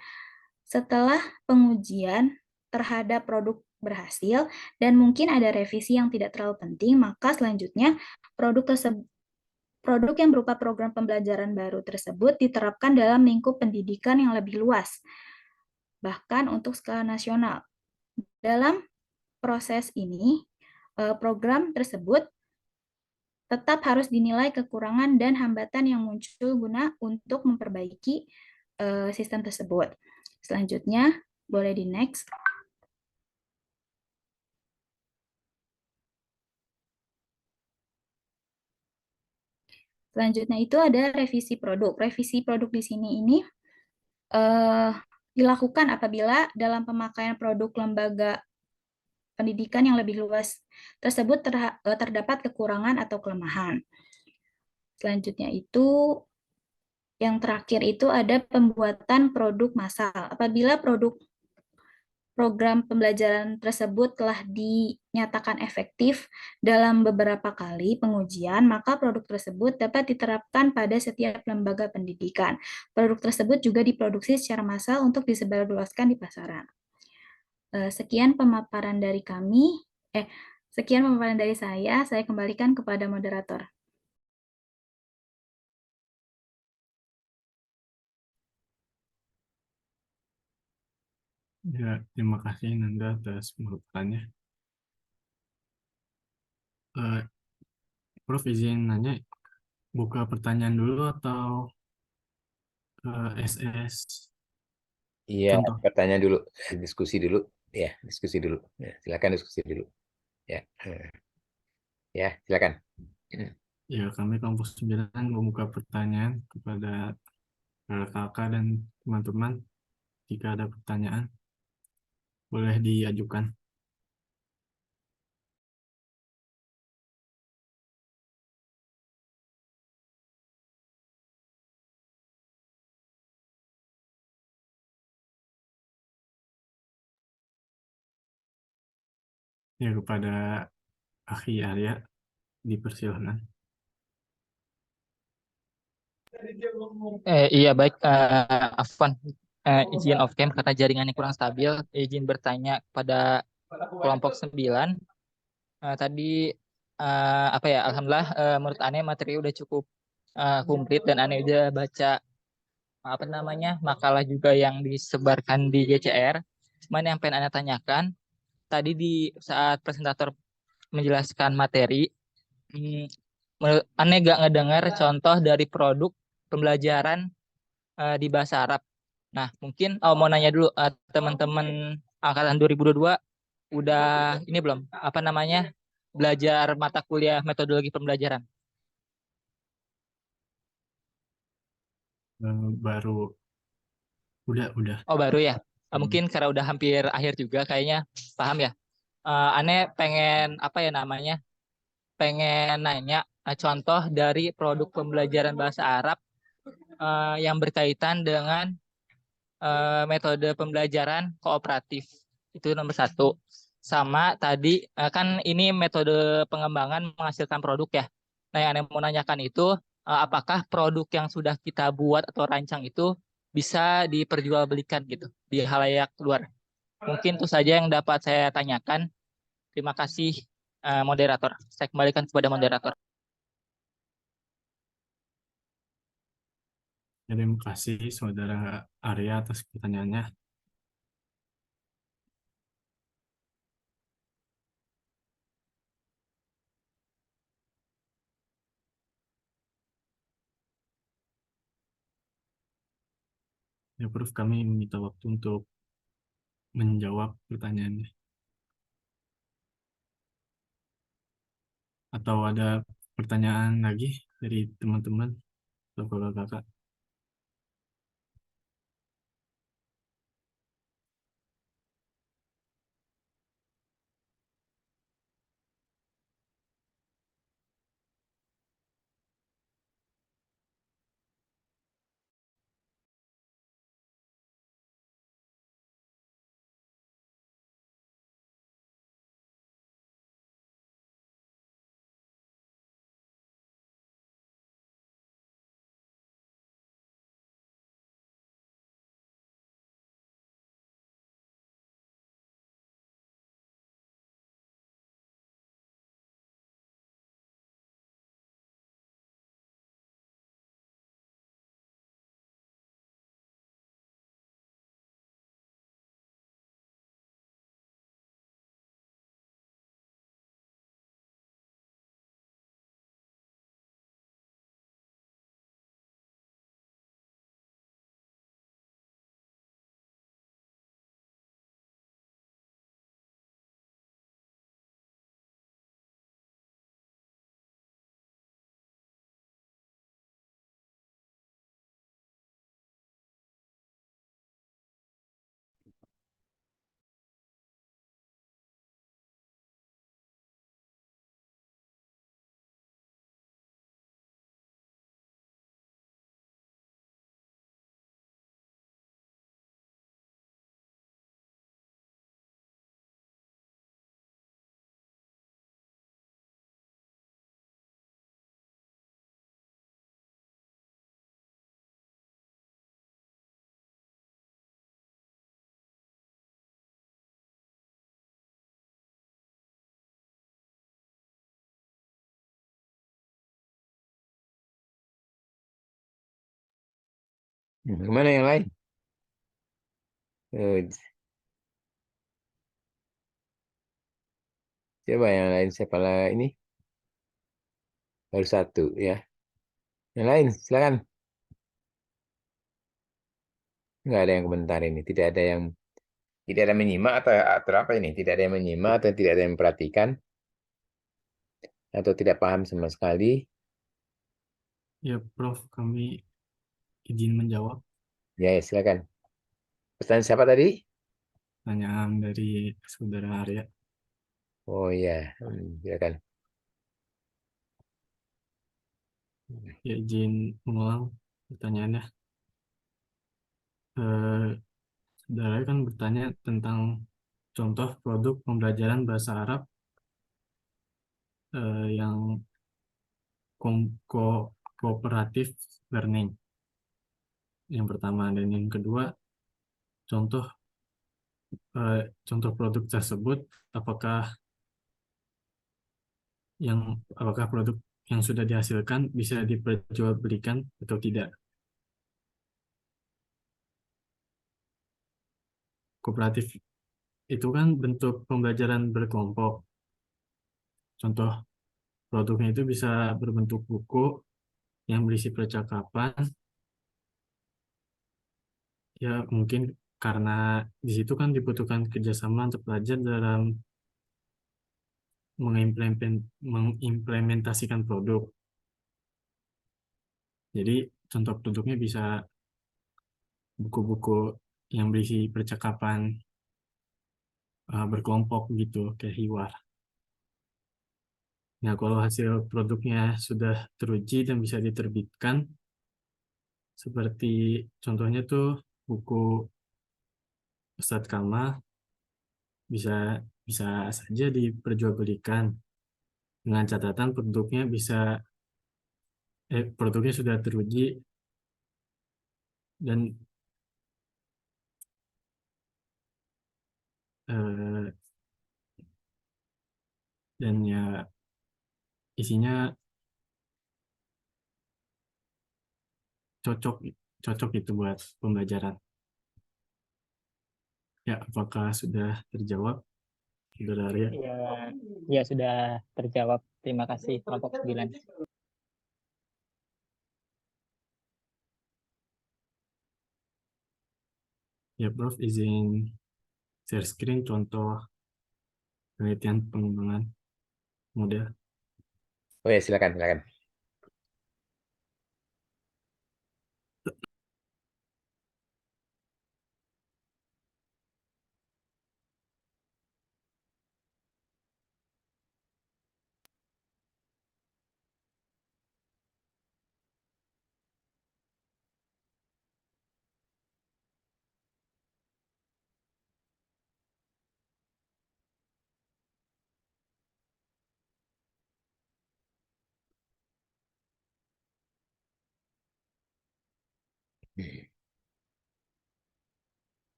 Setelah pengujian terhadap produk berhasil dan mungkin ada revisi yang tidak terlalu penting, maka selanjutnya produk yang berupa program pembelajaran baru tersebut diterapkan dalam lingkup pendidikan yang lebih luas, bahkan untuk skala nasional. Dalam proses ini, program tersebut tetap harus dinilai kekurangan dan hambatan yang muncul guna untuk memperbaiki sistem tersebut. Selanjutnya, boleh di next. Selanjutnya itu ada revisi produk. Revisi produk di sini ini dilakukan apabila dalam pemakaian produk lembaga pendidikan yang lebih luas tersebut terdapat kekurangan atau kelemahan. Selanjutnya itu, yang terakhir itu ada pembuatan produk massal. Apabila produk program pembelajaran tersebut telah dinyatakan efektif dalam beberapa kali pengujian, maka produk tersebut dapat diterapkan pada setiap lembaga pendidikan. Produk tersebut juga diproduksi secara massal untuk disebarluaskan di pasaran. Sekian pemaparan dari kami. Sekian pemaparan dari saya. Saya kembalikan kepada moderator. Ya, terima kasih Nanda atas pemaparannya. Prof izin nanya, buka pertanyaan dulu atau SS Iya, contoh? pertanyaan dulu, diskusi dulu. Ya, diskusi dulu. Ya, silakan diskusi dulu. Ya, ya, silakan. Ya, kami kelompok 9 membuka pertanyaan kepada kakak dan teman-teman. Jika ada pertanyaan, boleh diajukan. Ya, kepada Akhi Arya, dipersilahkan. Iya baik, Afwan, izin off cam karena jaringannya kurang stabil. Izin bertanya pada kelompok 9. Tadi apa ya? Alhamdulillah, menurut Ane materi udah cukup komplit dan Ane udah baca apa namanya makalah juga yang disebarkan di GCR. Cuman yang pengen Ane tanyakan tadi di saat presentator menjelaskan materi, menurut Ane gak ngedengar contoh dari produk pembelajaran di bahasa Arab. Nah, mungkin mau nanya dulu teman-teman angkatan 2022 udah ini belum apa namanya belajar mata kuliah metodologi pembelajaran. Baru, udah. Oh, baru ya. Mungkin karena udah hampir akhir juga kayaknya paham ya. Aneh pengen apa ya namanya? Pengen nanya contoh dari produk pembelajaran bahasa Arab yang berkaitan dengan metode pembelajaran kooperatif. Itu nomor satu. Sama tadi kan ini metode pengembangan menghasilkan produk ya. Nah, yang Anda mau nanyakan itu apakah produk yang sudah kita buat atau rancang itu bisa diperjualbelikan gitu di halayak luar. Mungkin itu saja yang dapat saya tanyakan. Terima kasih moderator. Saya kembalikan kepada moderator. Terima kasih Saudara Arya atas pertanyaannya. Ya, Prof, kami meminta waktu untuk menjawab pertanyaannya. Atau ada pertanyaan lagi dari teman-teman atau kakak-kakak? Mana yang lain? Eh, Coba yang lain siapa lah ini? Baru satu ya. Yang lain silakan. Nggak ada yang komentar ini. Tidak ada menyimak atau apa ini? Tidak ada yang menyimak atau tidak ada yang memperhatikan atau tidak paham sama sekali. Ya, Prof, kami izin menjawab Ya, ya, silakan. Pertanyaan siapa tadi? pertanyaan dari Saudara Arya. Oh iya, silakan. Ya, izin mengulang pertanyaannya. Eh, Saudara kan bertanya tentang contoh produk pembelajaran bahasa Arab yang kooperatif learning. Yang pertama, dan yang kedua, contoh contoh produk tersebut apakah apakah produk yang sudah dihasilkan bisa diperjualbelikan atau tidak. Kooperatif itu kan bentuk pembelajaran berkelompok. Contoh produknya itu bisa berbentuk buku yang berisi percakapan. Ya, mungkin karena di situ kan dibutuhkan kerjasama untuk pelajar dalam mengimplementasikan produk. Jadi contoh produknya bisa buku-buku yang berisi percakapan berkelompok gitu, kayak hiwar. Nah, kalau hasil produknya sudah teruji dan bisa diterbitkan, seperti contohnya tuh buku Ustadz Kamal bisa bisa saja diperjualbelikan dengan catatan produknya sudah teruji dan eh, ya isinya cocok cocok itu buat pembelajaran. Ya, apakah sudah terjawab, Saudara Arya? Ya, ya sudah terjawab. Terima kasih kelompok 9. Ya, Prof, izin share screen contoh penelitian pengembangan model. Oh ya, silakan, silakan.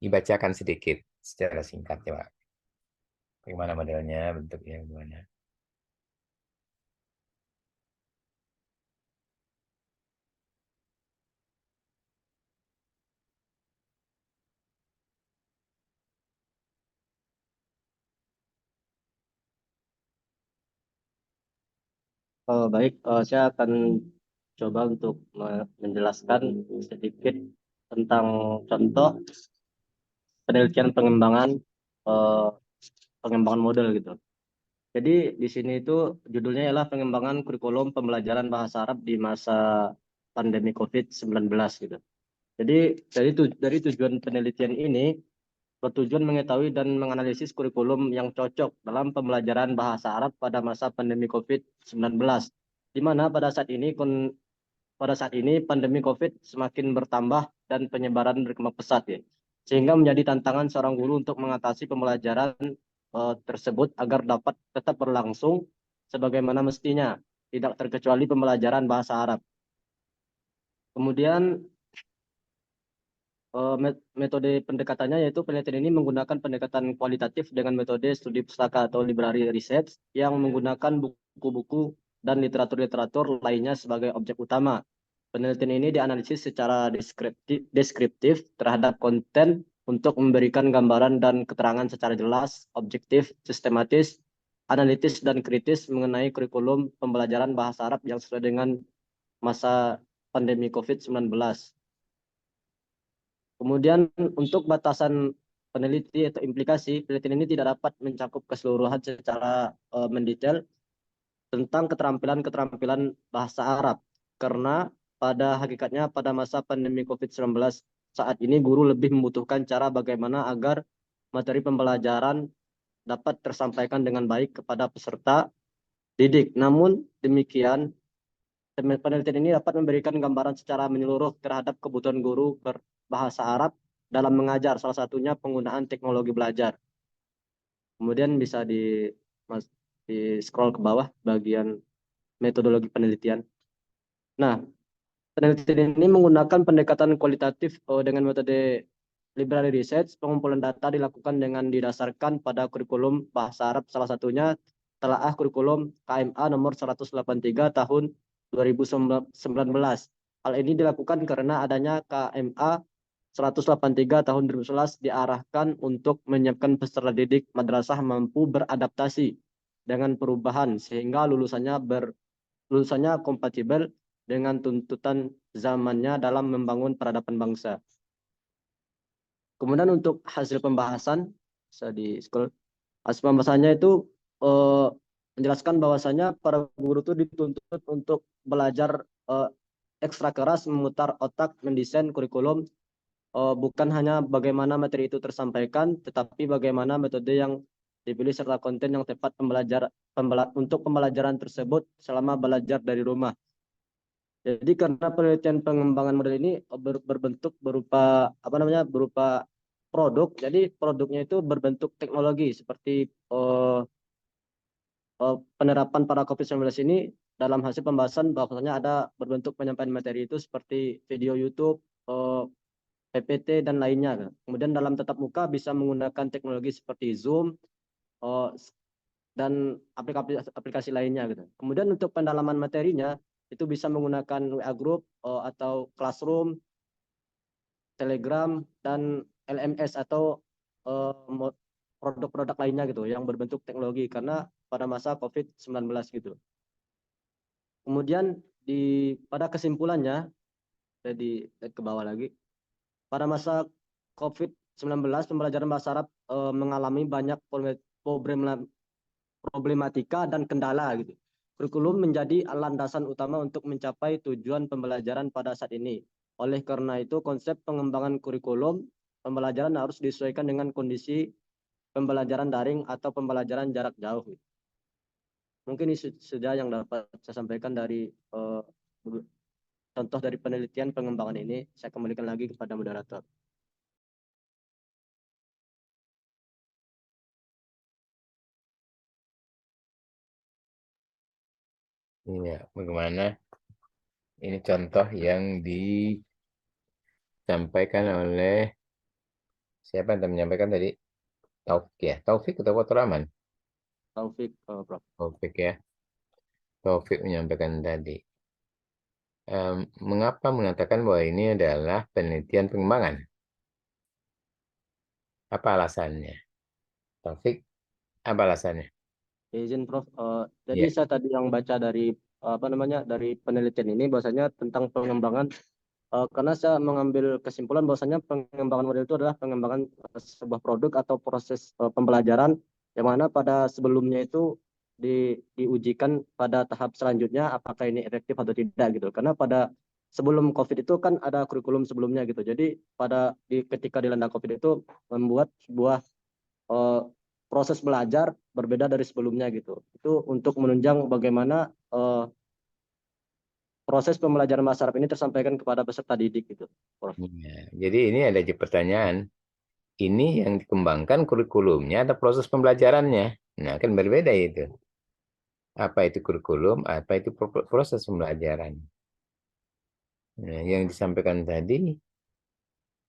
Dibacakan sedikit secara singkat, coba. Bagaimana modelnya, bentuknya, gimana? Baik, saya akan coba untuk menjelaskan sedikit tentang contoh penelitian eh, pengembangan model gitu. Jadi di sini itu judulnya ialah pengembangan kurikulum pembelajaran bahasa Arab di masa pandemi COVID-19 gitu. Jadi dari tujuan penelitian ini bertujuan mengetahui dan menganalisis kurikulum yang cocok dalam pembelajaran bahasa Arab pada masa pandemi COVID-19, di mana pada saat ini pada saat ini pandemi COVID semakin bertambah dan penyebaran berkembang pesat ya. Sehingga menjadi tantangan seorang guru untuk mengatasi pembelajaran tersebut agar dapat tetap berlangsung sebagaimana mestinya, tidak terkecuali pembelajaran bahasa Arab. Kemudian metode pendekatannya yaitu penelitian ini menggunakan pendekatan kualitatif dengan metode studi pustaka atau library research yang menggunakan buku-buku dan literatur-literatur lainnya sebagai objek utama. Penelitian ini dianalisis secara deskriptif terhadap konten untuk memberikan gambaran dan keterangan secara jelas, objektif, sistematis, analitis, dan kritis mengenai kurikulum pembelajaran bahasa Arab yang sesuai dengan masa pandemi COVID-19. Kemudian untuk batasan peneliti atau implikasi, penelitian ini tidak dapat mencakup keseluruhan secara mendetail tentang keterampilan-keterampilan bahasa Arab. Karena pada hakikatnya pada masa pandemi COVID-19 saat ini guru lebih membutuhkan cara bagaimana agar materi pembelajaran dapat tersampaikan dengan baik kepada peserta didik. Namun demikian, penelitian ini dapat memberikan gambaran secara menyeluruh terhadap kebutuhan guru berbahasa Arab dalam mengajar, salah satunya penggunaan teknologi belajar. Kemudian bisa di scroll ke bawah bagian metodologi penelitian. Nah, penelitian ini menggunakan pendekatan kualitatif dengan metode library research. Pengumpulan data dilakukan dengan didasarkan pada kurikulum bahasa Arab, salah satunya telaah kurikulum KMA nomor 183 tahun 2019. Hal ini dilakukan karena adanya KMA 183 tahun 2011 diarahkan untuk menyiapkan peserta didik madrasah mampu beradaptasi dengan perubahan sehingga lulusannya kompatibel dengan tuntutan zamannya dalam membangun peradaban bangsa. Kemudian untuk hasil pembahasan, bisa di scroll. Hasil pembahasannya itu menjelaskan bahwasanya para guru itu dituntut untuk belajar ekstra keras, memutar otak, mendesain kurikulum, bukan hanya bagaimana materi itu tersampaikan, tetapi bagaimana metode yang dipilih serta konten yang tepat untuk pembelajaran tersebut selama belajar dari rumah. Jadi karena penelitian pengembangan model ini berbentuk berupa berupa produk, jadi produknya itu berbentuk teknologi seperti penerapan pada COVID-19 ini dalam hasil pembahasan bahwasanya ada berbentuk penyampaian materi itu seperti video YouTube, PPT dan lainnya. Kemudian dalam tatap muka bisa menggunakan teknologi seperti Zoom dan aplikasi lainnya gitu. Kemudian untuk pendalaman materinya itu bisa menggunakan WA Group atau Classroom, Telegram dan LMS atau produk-produk lainnya gitu yang berbentuk teknologi karena pada masa COVID-19 gitu. Kemudian pada kesimpulannya, jadi ke bawah lagi. Pada masa COVID-19 pembelajaran bahasa Arab mengalami banyak problematika dan kendala gitu. Kurikulum menjadi landasan utama untuk mencapai tujuan pembelajaran pada saat ini. Oleh karena itu, konsep pengembangan kurikulum pembelajaran harus disesuaikan dengan kondisi pembelajaran daring atau pembelajaran jarak jauh. Mungkin ini sudah yang dapat saya sampaikan dari contoh dari penelitian pengembangan ini. Saya kembalikan lagi kepada moderator. Iya, bagaimana ini contoh yang disampaikan oleh siapa yang menyampaikan tadi? Taufik ya, Taufik atau Fatur Rahman? Taufik, Prof. Taufik ya, Taufik menyampaikan tadi. Mengapa mengatakan bahwa ini adalah penelitian pengembangan? Apa alasannya? Taufik, apa alasannya? Izin Prof. Jadi Ya, saya tadi yang baca dari dari penelitian ini bahwasanya tentang pengembangan karena saya mengambil kesimpulan bahwasanya pengembangan model itu adalah pengembangan sebuah produk atau proses pembelajaran yang mana pada sebelumnya itu diujikan pada tahap selanjutnya apakah ini efektif atau tidak gitu. Karena pada sebelum COVID itu kan ada kurikulum sebelumnya gitu. Jadi ketika dilanda COVID itu membuat sebuah proses belajar berbeda dari sebelumnya gitu. Itu untuk menunjang bagaimana proses pembelajaran bahasa Arab ini tersampaikan kepada peserta didik gitu, Prof. Ya, jadi ini ada pertanyaan. Ini yang dikembangkan kurikulumnya atau proses pembelajarannya? Nah, kan berbeda itu. Apa itu kurikulum, apa itu proses pembelajaran. Nah, yang disampaikan tadi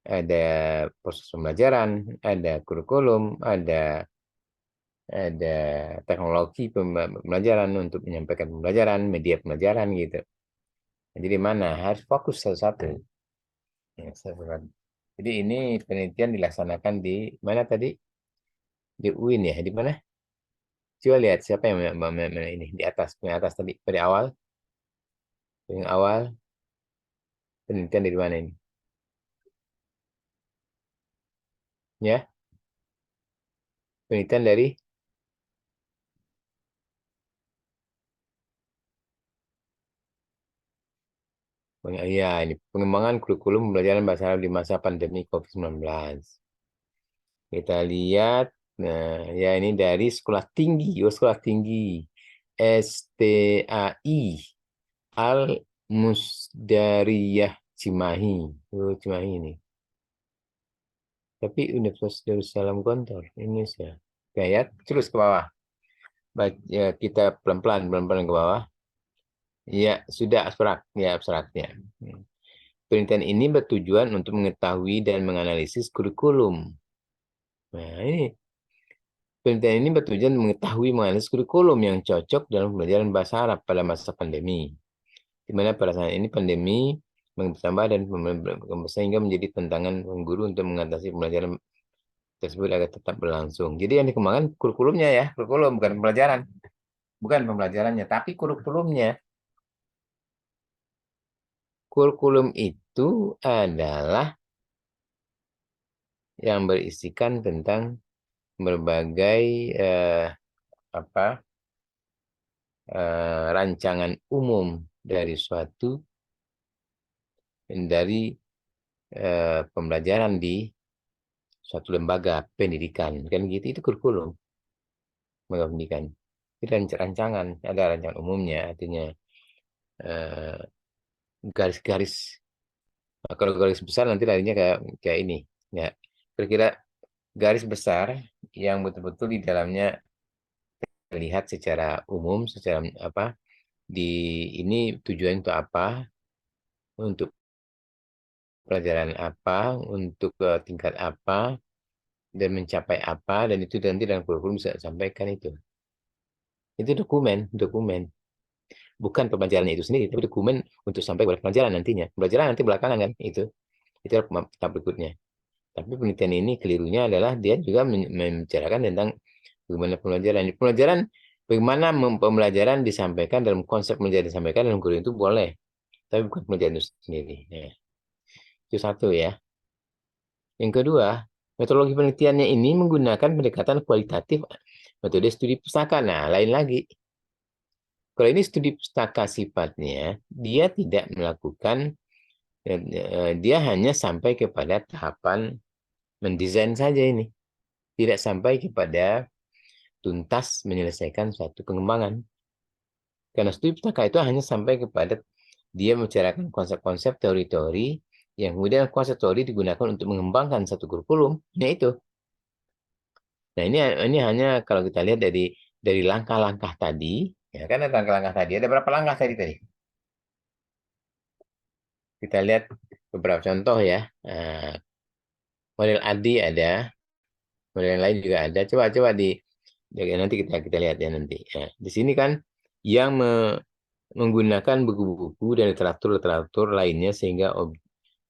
ada proses pembelajaran, ada kurikulum, ada teknologi pembelajaran untuk menyampaikan pembelajaran, media pembelajaran gitu. Jadi mana harus fokus satu-satu. Ya, satu-satu. Jadi ini penelitian dilaksanakan di mana tadi? Di UIN ya, di mana? Coba lihat siapa yang ini di atas tadi pada awal, yang awal penelitian dari mana ini? Ya, penelitian dari ya ini pengembangan kurikulum pembelajaran bahasa Arab di masa pandemi COVID-19. Kita lihat, nah ya ini dari sekolah tinggi, sekolah tinggi STAI Al Musdariyah Cimahi, Cimahi ini. Tapi Universitas Darussalam Gontor, Indonesia. Oke ya, terus ke bawah. Ya, kita pelan-pelan ke bawah. Ya, sudah abstraknya. Penelitian ini bertujuan untuk mengetahui dan menganalisis kurikulum. Nah, ini penelitian ini bertujuan mengetahui menganalisis kurikulum yang cocok dalam pembelajaran bahasa Arab pada masa pandemi. Di mana pada saat ini pandemi bertambah dan sehingga menjadi tantangan guru untuk mengatasi pembelajaran tersebut agar tetap berlangsung. Jadi yang dikembangkan kurikulumnya ya, kurikulum bukan pembelajaran. Bukan pembelajarannya, tapi kurikulumnya. Kurikulum itu adalah yang berisikan tentang berbagai rancangan umum dari pembelajaran di suatu lembaga pendidikan kan gitu itu kurikulum lembaga pendidikan itu rancangan ada rancangan umumnya artinya garis-garis kalau garis besar nanti larinya kayak ini ya kira-kira garis besar yang betul-betul di dalamnya terlihat secara umum secara apa di ini tujuan untuk apa untuk pelajaran apa untuk tingkat apa dan mencapai apa dan itu nanti dalam kurikulum bisa sampaikan itu dokumen bukan pembelajaran itu sendiri tapi dokumen untuk sampai kepada pelajaran nantinya pembelajaran nanti belakangan kan itu tahap berikutnya tapi penelitian ini kelirunya adalah dia juga membicarakan tentang bagaimana pembelajaran bagaimana pembelajaran disampaikan dalam konsep pembelajaran disampaikan dalam kurikulum itu boleh tapi bukan pembelajaran itu sendiri ya. Itu satu ya. Yang kedua, metodologi penelitiannya ini menggunakan pendekatan kualitatif metode studi pustaka. Nah, lain lagi. Kalau ini studi pustaka sifatnya, dia tidak melakukan, dia hanya sampai kepada tahapan mendesain saja ini. Tidak sampai kepada tuntas menyelesaikan suatu pengembangan. Karena studi pustaka itu hanya sampai kepada dia membicarakan konsep-konsep teori-teori yang kemudian konsep teori digunakan untuk mengembangkan satu kurikulum. Nah itu. Nah ini hanya kalau kita lihat dari langkah-langkah tadi, ya kan ada langkah-langkah tadi. Ada berapa langkah tadi? Kita lihat beberapa contoh ya. Nah, model ADI ada, model yang lain juga ada. Coba nanti kita lihat ya nanti. Ya, di sini kan yang menggunakan buku-buku dan literatur lainnya sehingga objek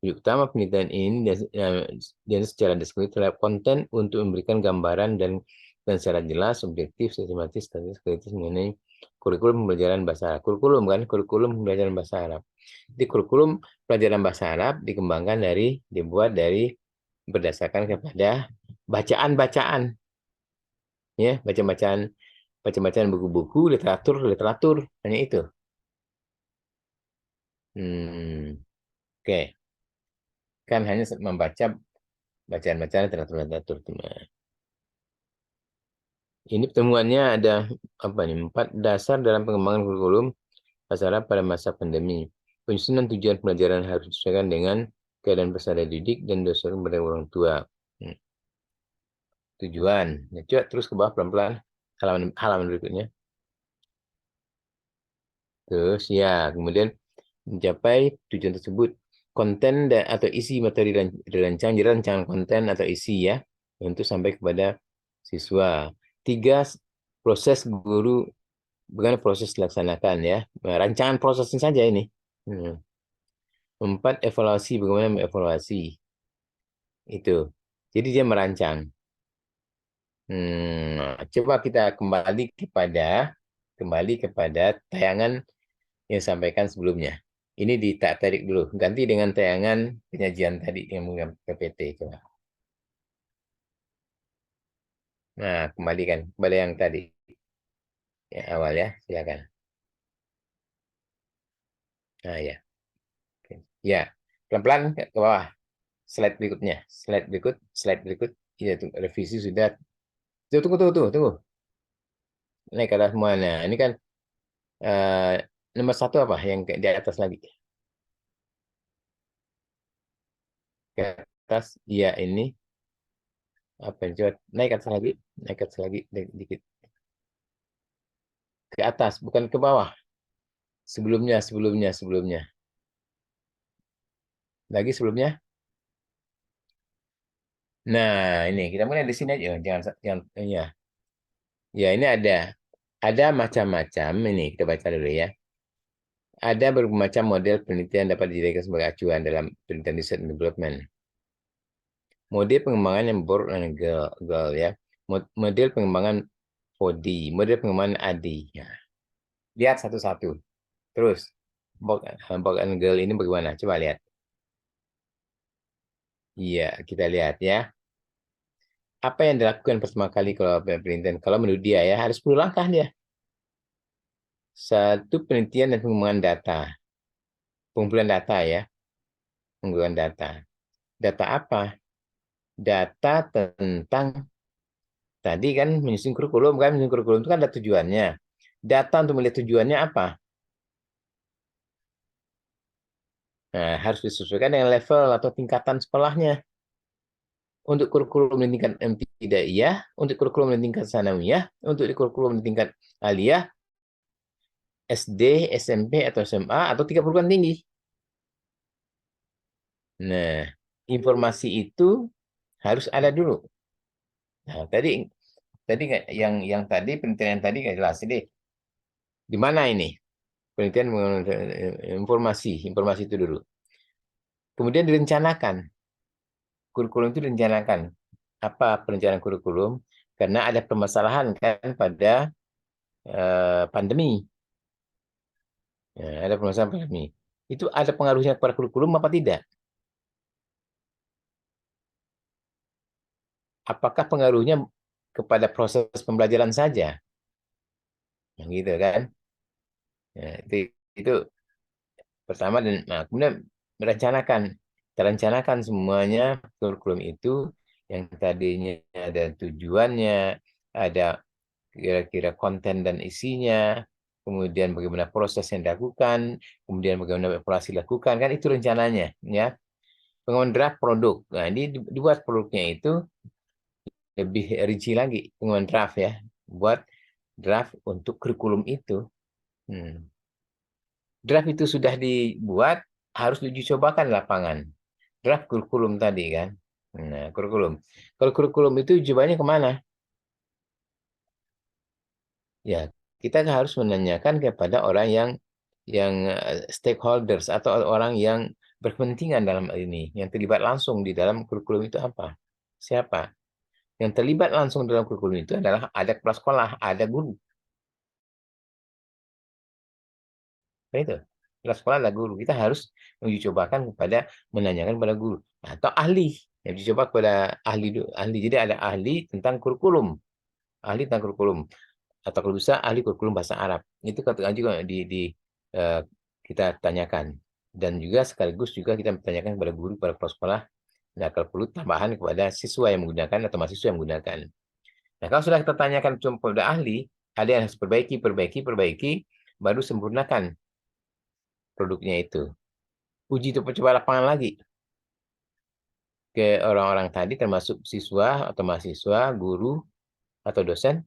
utama penelitian ini dan secara deskriptif terhadap konten untuk memberikan gambaran dan secara jelas, objektif, sistematis, kritis mengenai kurikulum pembelajaran bahasa Arab. Kurikulum pembelajaran bahasa Arab. Jadi kurikulum pelajaran bahasa Arab dibuat dari berdasarkan kepada bacaan-bacaan, ya, bacaan buku-buku, literatur, hanya itu. Oke. Kan hanya membaca bacaan-bacaan literatur. Ini pertemuannya ada 4 dasar dalam pengembangan kurikulum bahasa Arab pada masa pandemi. Penyusunan tujuan pelajaran harus disesuaikan dengan keadaan peserta didik dan dosen kepada orang tua. Tujuan. Nah, coba terus ke bawah pelan-pelan halaman berikutnya. Terus ya, kemudian mencapai tujuan tersebut, konten atau isi materi dirancang, jadi rancangan konten atau isi ya, untuk sampai kepada siswa. 3, proses guru, bagaimana proses dilaksanakan ya, rancangan prosesnya saja ini. 4, evaluasi, bagaimana mengevaluasi itu. Jadi dia merancang. Coba kita kembali kepada tayangan yang sampaikan sebelumnya. Ini ditarik dulu, ganti dengan tayangan penyajian tadi yang menggunakan PPT. Coba. Nah, kembalikan kepada yang tadi. Yang awal ya, silakan. Nah, ya. Ya, pelan-pelan ke bawah. Slide berikutnya. Slide berikut. Ya, revisi sudah. Tunggu. Naik ke atas semua. Nah, ini kan nomor 1 apa? Yang di atas lagi. Ke atas, ya ini. Apa yang coba? Naik ke atas lagi. Dikit. Ke atas, bukan ke bawah. Sebelumnya. Lagi sebelumnya. Nah, ini kita mulai di sini aja. Jangan ya. Ya, ini ada macam-macam. Ini kita baca dulu ya. Ada berbagai macam model penelitian dapat dijadikan sebagai acuan dalam penelitian research and development. Model pengembangan yang board and girl ya. Model pengembangan 4D, model pengembangan AD. Ya. Lihat satu-satu. Terus, board and girl ini bagaimana? Coba lihat. Iya, kita lihat ya. Apa yang dilakukan pertama kali kalau penelitian? Kalau menurut dia ya, harus 10 langkah dia. 1, penelitian dan pengembangan data. Pengumpulan data ya. Pengumpulan data. Data apa? Data tentang, tadi kan menyusun kurikulum kan, menyusun kurikulum itu kan ada tujuannya. Data untuk melihat tujuannya apa? Nah, harus disesuaikan dengan level atau tingkatan sekolahnya. Untuk kurikulum di tingkat ibtidaiyah, untuk kurikulum di tingkat sanawiyah, untuk kurikulum di tingkat aliyah, SD, SMP, atau SMA, atau 3 perguruan tinggi. Nah, informasi itu harus ada dulu. Nah, tadi yang tadi penelitian tadi nggak jelas. Jadi di mana ini penelitian informasi itu dulu. Kemudian direncanakan. Kurikulum itu direncanakan. Apa perencanaan kurikulum? Karena ada permasalahan kan pada pandemi. Ya, ada permasalahan pandemi. Itu ada pengaruhnya kepada kurikulum apa tidak? Apakah pengaruhnya kepada proses pembelajaran saja? Yang gitu kan? Ya, itu pertama, dan nah, kemudian merencanakan semuanya kurikulum itu yang tadinya ada tujuannya, ada kira-kira konten dan isinya, kemudian bagaimana proses yang dilakukan, kemudian bagaimana evaluasi dilakukan, kan itu rencananya ya. Pengembangan draft produk. Nah, ini dibuat produknya itu lebih rinci lagi, pengembangan draft ya. Buat draft untuk kurikulum itu. Draft itu sudah dibuat, harus diuji cobakan lapangan. Draft kurikulum tadi kan. Nah, kurikulum. Kalau kurikulum itu cobaannya kemana? Ya, kita harus menanyakan kepada orang yang stakeholders atau orang yang berkepentingan dalam ini, yang terlibat langsung di dalam kurikulum itu apa? Siapa? Yang terlibat langsung dalam kurikulum itu adalah ada kepala sekolah, ada guru. Nah, itu. Kepala sekolah adalah guru. Kita harus menguji cobakan kepada menanyakan kepada guru atau ahli. Yang uji coba kepada ahli. Jadi ada ahli tentang kurikulum. Ahli tentang kurikulum. Atau kalau bisa ahli kurikulum bahasa Arab. Itu juga kita tanyakan. Dan juga sekaligus juga kita bertanyakan kepada guru, kepada kepala sekolah. Nah, kalau perlu tambahan kepada siswa yang menggunakan atau mahasiswa yang menggunakan. Nah, kalau sudah kita tanyakan kepada ahli, ada yang harus perbaiki, baru sempurnakan. produknya itu. Uji coba lapangan lagi ke orang-orang tadi, termasuk siswa atau mahasiswa, guru atau dosen.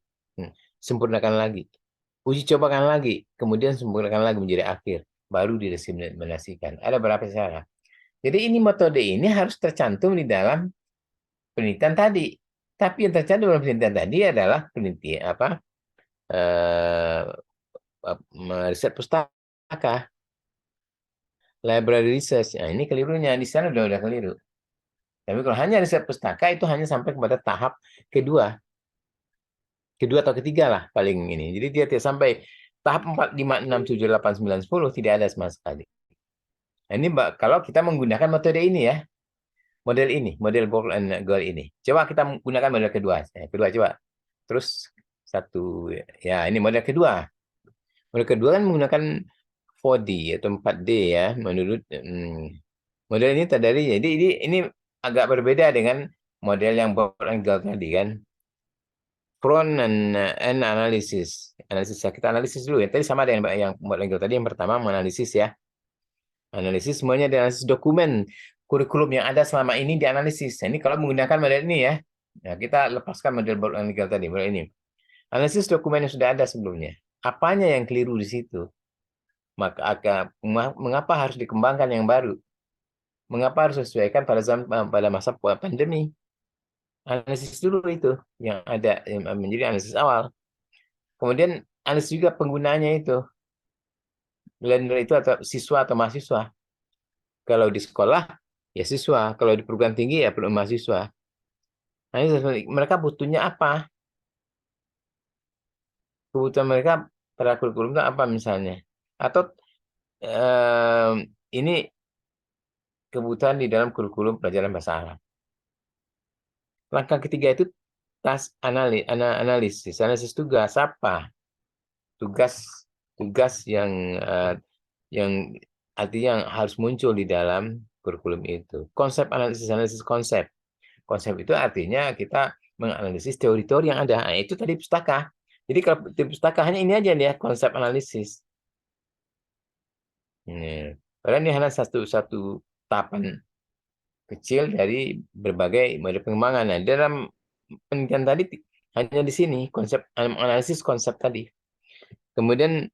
Sempurnakan lagi, uji cobakan lagi, kemudian sempurnakan lagi menjadi akhir, baru direkomendasikan. Ada berapa cara. Jadi ini metode ini harus tercantum di dalam penelitian tadi. Tapi yang tercantum dalam penelitian tadi adalah penelitian riset pustaka, library research. Nah, ini kelirunya di sana udah keliru. Tapi kalau hanya riset pustaka itu hanya sampai kepada tahap kedua atau ketiga lah paling ini. Jadi dia tidak sampai tahap 4, 5, 6, 7, 8, 9, 10 tidak ada sama sekali. Nah, ini kalau kita menggunakan metode ini ya. Model ball and goal ini. Coba kita menggunakan model kedua. Kedua coba. Terus satu, ya ini model kedua. Model kedua kan menggunakan 4D atau 4D ya. Menurut model ini tadi. Jadi ini agak berbeda dengan model yang ball and goal tadi kan. Front and analysis. Kita analisis dulu ya. Tadi sama dengan yang model and goal tadi. Yang pertama menganalisis ya. Analisis semuanya dianalisis dokumen kurikulum yang ada selama ini dianalisis. Nah, ini kalau menggunakan model ini ya. Nah, kita lepaskan model legal tadi, model ini. Analisis dokumen yang sudah ada sebelumnya. Apanya yang keliru di situ? Mengapa harus dikembangkan yang baru? Mengapa harus sesuaikan pada masa pandemi? Analisis dulu itu yang ada yang menjadi analisis awal. Kemudian analisis juga penggunanya itu. Learner itu atau siswa atau mahasiswa. Kalau di sekolah ya siswa, kalau di perguruan tinggi ya perlu mahasiswa. Nah, mereka butuhnya apa? Kebutuhan mereka pada kurikulum itu apa misalnya? Atau ini kebutuhan di dalam kurikulum pelajaran bahasa Arab. Langkah ketiga itu tas analisis. Analisis tugas apa? Tugas yang artinya yang harus muncul di dalam kurikulum itu. Analisis konsep. Konsep itu artinya kita menganalisis teori-teori yang ada. Nah, itu tadi pustaka. Jadi kalau di pustaka hanya ini aja nih ya, konsep analisis. Padahal ini hanya satu tahapan kecil dari berbagai model pengembangan. Nah, dalam penelitian tadi hanya di sini konsep analisis konsep tadi. Kemudian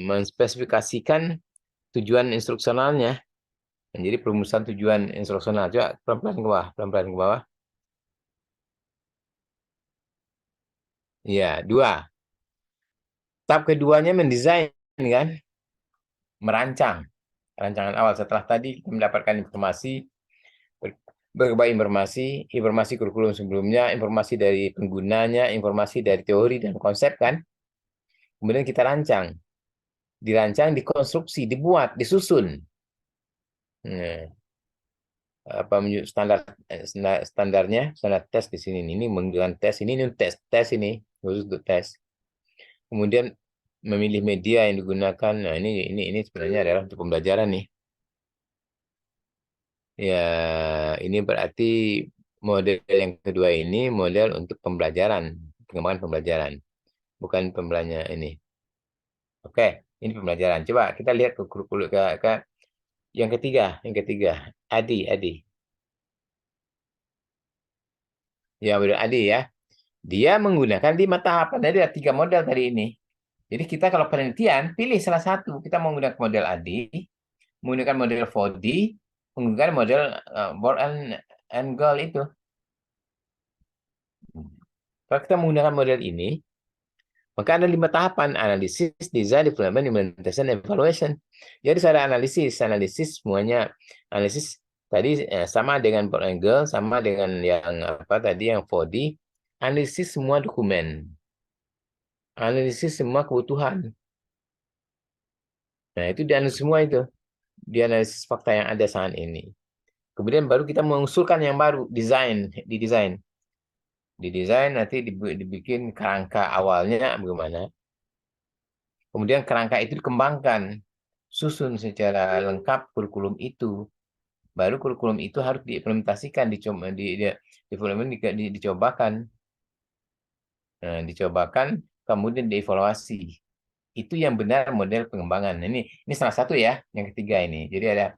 menspesifikasikan tujuan instruksionalnya. Jadi perumusan tujuan instruksional. Coba pelan-pelan ke bawah. Ya, 2. Tahap keduanya mendesain kan, merancang. Rancangan awal setelah tadi mendapatkan informasi, berbagai informasi kurikulum sebelumnya, informasi dari penggunanya, informasi dari teori dan konsep kan. Kemudian kita rancang. Dirancang, dikonstruksi, dibuat, disusun. Nah, apa standarnya, standar tes di sini. Ini menggunakan tes ini tes ini khusus untuk tes. Kemudian memilih media yang digunakan. Nah, ini sebenarnya adalah untuk pembelajaran nih. Ya, ini berarti model yang kedua ini model untuk pembelajaran, pengembangan pembelajaran, bukan pembelajaran ini. Oke, ini pembelajaran. Coba kita lihat ke kurikulum ke yang ketiga, Adi. Ya, model Adi ya. Dia menggunakan 5 tahapan. Jadi ada 3 model tadi ini. Jadi kita kalau penelitian, pilih salah satu. Kita menggunakan model Adi, menggunakan model 4D, menggunakan model ball and goal itu. Kalau kita menggunakan model ini, maka ada 5 tahapan: analisis, design, development, implementation, evaluation. Jadi ada analisis semuanya. Analisis tadi sama dengan ball and goal, sama dengan yang apa tadi yang 4D. Analisis semua dokumen. Analisis semua kebutuhan. Nah, itu dianalisis semua itu. Dianalisis fakta yang ada saat ini. Kemudian baru kita mengusulkan yang baru, didesain. Didesain nanti dibikin kerangka awalnya bagaimana. Kemudian kerangka itu dikembangkan, susun secara lengkap kurikulum itu. Baru kurikulum itu harus diimplementasikan, dicobakan. Nah, dicobakan, kemudian dievaluasi. itu yang benar model pengembangan. Ini salah satu ya, yang ketiga ini. Jadi ada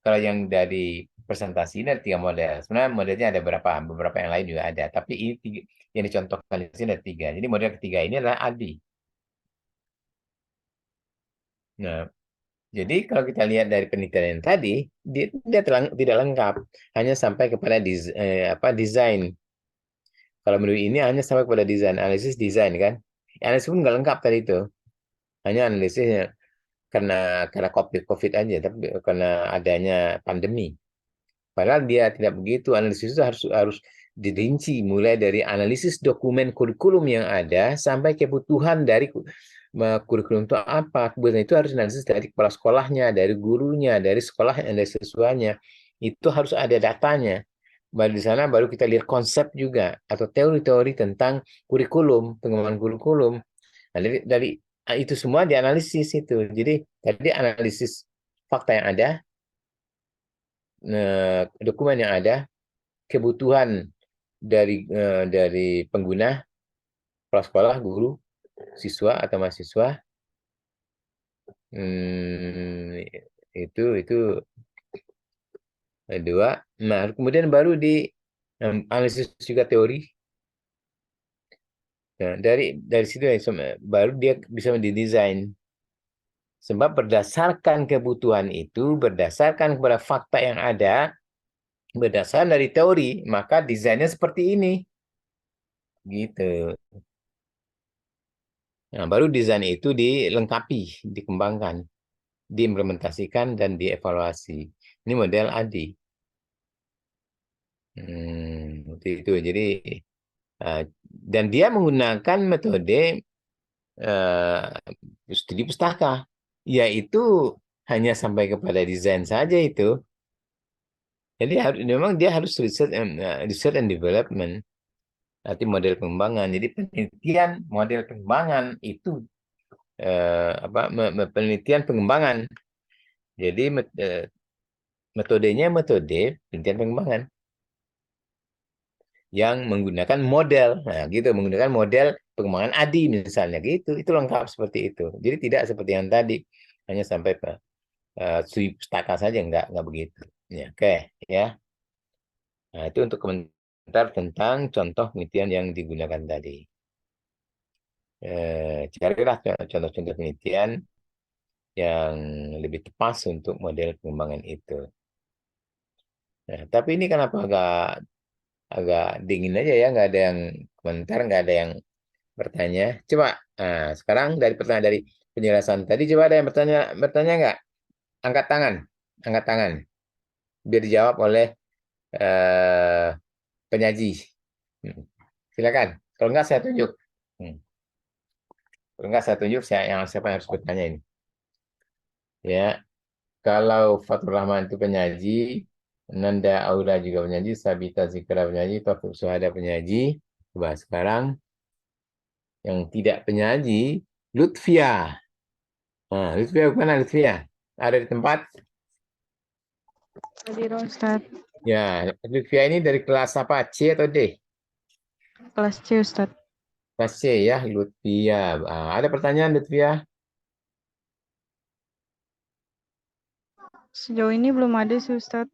kalau yang dari presentasi ini ada 3 model. Sebenarnya modelnya ada beberapa yang lain juga ada. Tapi ini yang dicontohkan di sini ada 3. Jadi model ketiga ini adalah ADI. Nah, jadi kalau kita lihat dari penelitian yang tadi, dia tidak lengkap, hanya sampai kepada desain. Kalau menurut ini hanya sampai kepada desain, analisis desain kan. Analisis pun nggak lengkap tadi itu, hanya analisisnya karena COVID aja, tapi karena adanya pandemi. Padahal dia tidak begitu. Analisis itu harus dirinci mulai dari analisis dokumen kurikulum yang ada sampai kebutuhan dari kurikulum itu apa. Kebutuhan itu harus analisis dari kepala sekolahnya, dari gurunya, dari sekolah yang dari siswanya. Itu harus ada datanya. Baru di sana baru kita lihat konsep juga atau teori-teori tentang kurikulum, pengembangan kurikulum. Nah, dari itu semua dianalisis itu. Jadi tadi analisis fakta yang ada, dokumen yang ada, kebutuhan dari pengguna, kepala sekolah, guru, siswa atau mahasiswa, itu 2. Nah, kemudian baru di analisis juga teori. Nah, dari situ baru dia bisa mendesain. Sebab berdasarkan kebutuhan itu, berdasarkan kepada fakta yang ada, berdasarkan dari teori, maka desainnya seperti ini. Gitu. Nah, baru desain itu dilengkapi, dikembangkan, diimplementasikan, dan dievaluasi. Ini model ADI. Itu. Jadi, dan dia menggunakan metode studi pustaka, yaitu hanya sampai kepada desain saja itu. Jadi memang dia harus research and development, nanti model pengembangan. Jadi penelitian model pengembangan itu penelitian pengembangan. Jadi metodenya metode penelitian pengembangan yang menggunakan model. Nah, gitu, menggunakan model pengembangan ADI misalnya gitu. Itu lengkap seperti itu. Jadi tidak seperti yang tadi hanya sampai studi pustaka saja, enggak begitu. Ya, oke, ya. Nah, itu untuk komentar tentang contoh penelitian yang digunakan tadi. Carilah contoh-contoh penelitian yang lebih tepat untuk model pengembangan itu. Nah, tapi ini kenapa agak dingin aja ya, nggak ada yang komentar, nggak ada yang bertanya. Coba, sekarang dari pertanyaan dari penjelasan tadi, coba ada yang bertanya nggak? Angkat tangan, biar dijawab oleh eh, penyaji. Silakan. Kalau nggak saya tunjuk. Kalau nggak saya tunjuk siapa yang harus bertanya ini. Ya, kalau Fatur Rahman itu penyaji, Nanda Aura juga penyaji, Sabita Zikra penyaji, Taufik Suhada penyaji. Coba sekarang yang tidak penyaji, Lutfia. Nah, Lutfia mana Lutfia? Ada di tempat? Hadir Ustadz, Ya, Lutfia ini dari kelas apa? C atau D? kelas C Ustadz. Kelas C ya, Lutfia. Ada pertanyaan Lutfia? Sejauh ini belum ada sih Ustadz.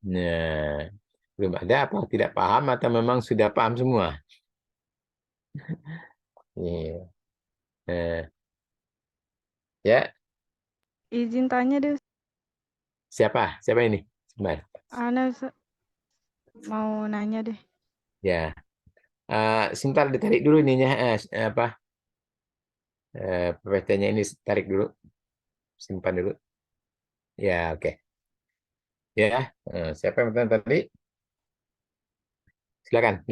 Nah, belum ada apa tidak paham atau memang sudah paham semua? Iya. Ya, Izin tanya deh, siapa? Siapa ini? Sebentar. Ana mau nanya deh. Ya, sebentar ditarik dulu ininya, PPT-nya ini tarik dulu, simpan dulu. Ya, oke. Ya, siapa yang bertanya tadi? Silakan.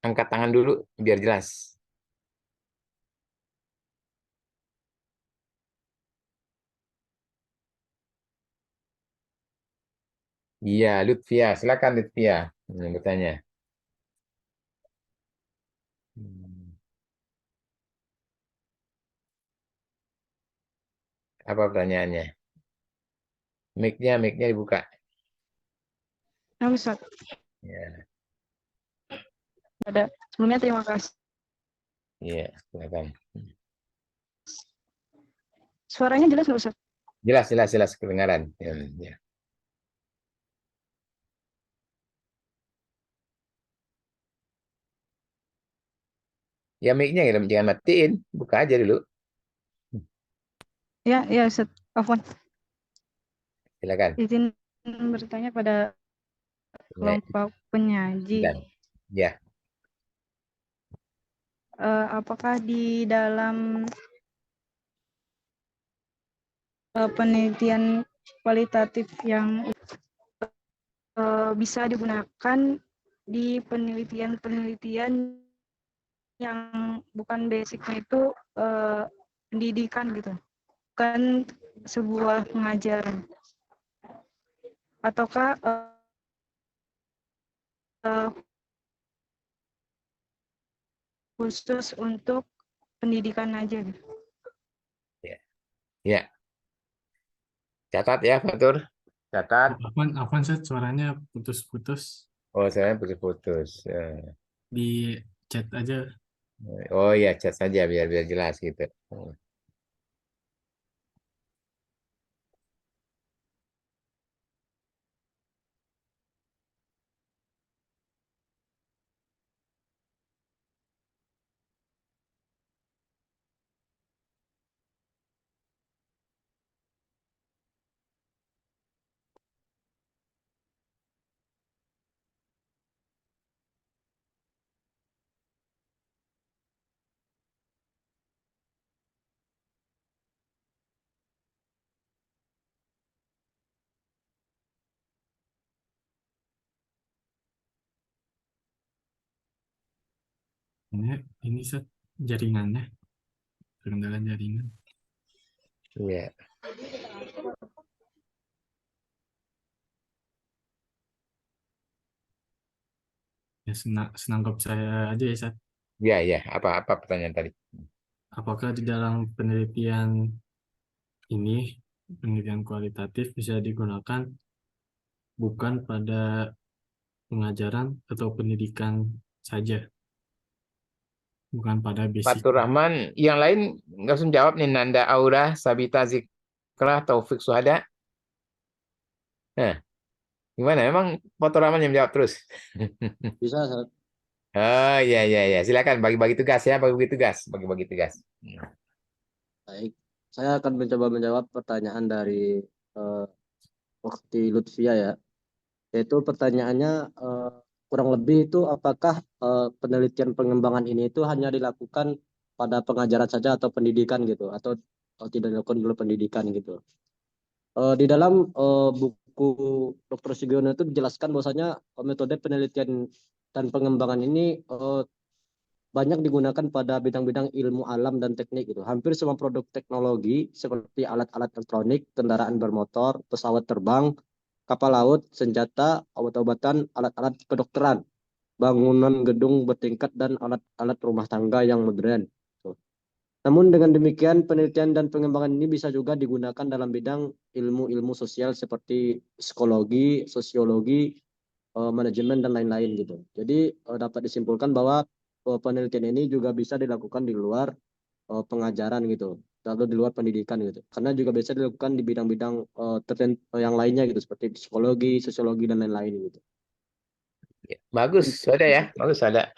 Angkat tangan dulu biar jelas. Iya, Lutfia. Silakan Lutfia yang bertanya. Apa pertanyaannya? Mic-nya dibuka. Nah Ustadz, Ya. sebelumnya terima kasih. Iya, silakan. Suaranya jelas nggak Ustaz? Jelas kedengaran. Ya. Ya mic-nya jangan matiin, buka aja dulu. Ya, Ustaz. Afwan. Silakan. Izin bertanya pada Ya, kelompok penyaji. dan ya, Apakah di dalam penelitian kualitatif yang bisa digunakan di penelitian yang bukan basicnya itu pendidikan gitu, bukan sebuah pengajaran, ataukah khusus untuk pendidikan aja gitu? ya. Catat ya, Fatur. Catat. Afwan Ustaz, suaranya putus-putus. Oh, saya putus-putus. Di chat aja. Oh ya, chat saja biar jelas gitu. Ini Ustaz, jaringannya, terkendala jaringan. Iya. Ya, senangkap saya aja ya Ustaz. Ya. Apa pertanyaan tadi? Apakah di dalam penelitian ini, penelitian kualitatif bisa digunakan bukan pada pengajaran atau pendidikan saja, bukan pada basic. Fatur Rahman, yang lain nggak usah jawab nih. Nanda Aura, Sabita Zikra, Taufik Suhada. Nah, gimana? Emang Fatur Rahman yang jawab terus? Bisa, Ustaz. Oh ya. Silakan bagi-bagi tugas ya, bagi-bagi tugas. Baik. Saya akan mencoba menjawab pertanyaan dari Ukti Lutfia ya. Yaitu pertanyaannya kurang lebih itu apakah penelitian pengembangan ini itu hanya dilakukan pada pengajaran saja atau pendidikan gitu, atau tidak dilakukan dulu pendidikan gitu. Di dalam buku Dr. Sugiono itu dijelaskan bahwasanya metode penelitian dan pengembangan ini banyak digunakan pada bidang-bidang ilmu alam dan teknik gitu. Hampir semua produk teknologi seperti alat-alat elektronik, kendaraan bermotor, pesawat terbang, kapal laut, senjata, obat-obatan, alat-alat kedokteran, bangunan gedung bertingkat, dan alat-alat rumah tangga yang modern. Namun dengan demikian penelitian dan pengembangan ini bisa juga digunakan dalam bidang ilmu-ilmu sosial seperti psikologi, sosiologi, manajemen dan lain-lain gitu. Jadi dapat disimpulkan bahwa penelitian ini juga bisa dilakukan di luar pengajaran gitu, lalu di luar pendidikan gitu. Karena juga bisa dilakukan di bidang-bidang tertentu yang lainnya gitu, seperti psikologi, sosiologi dan lain-lain gitu. Bagus, Suhada ya. Bagus, Suhada.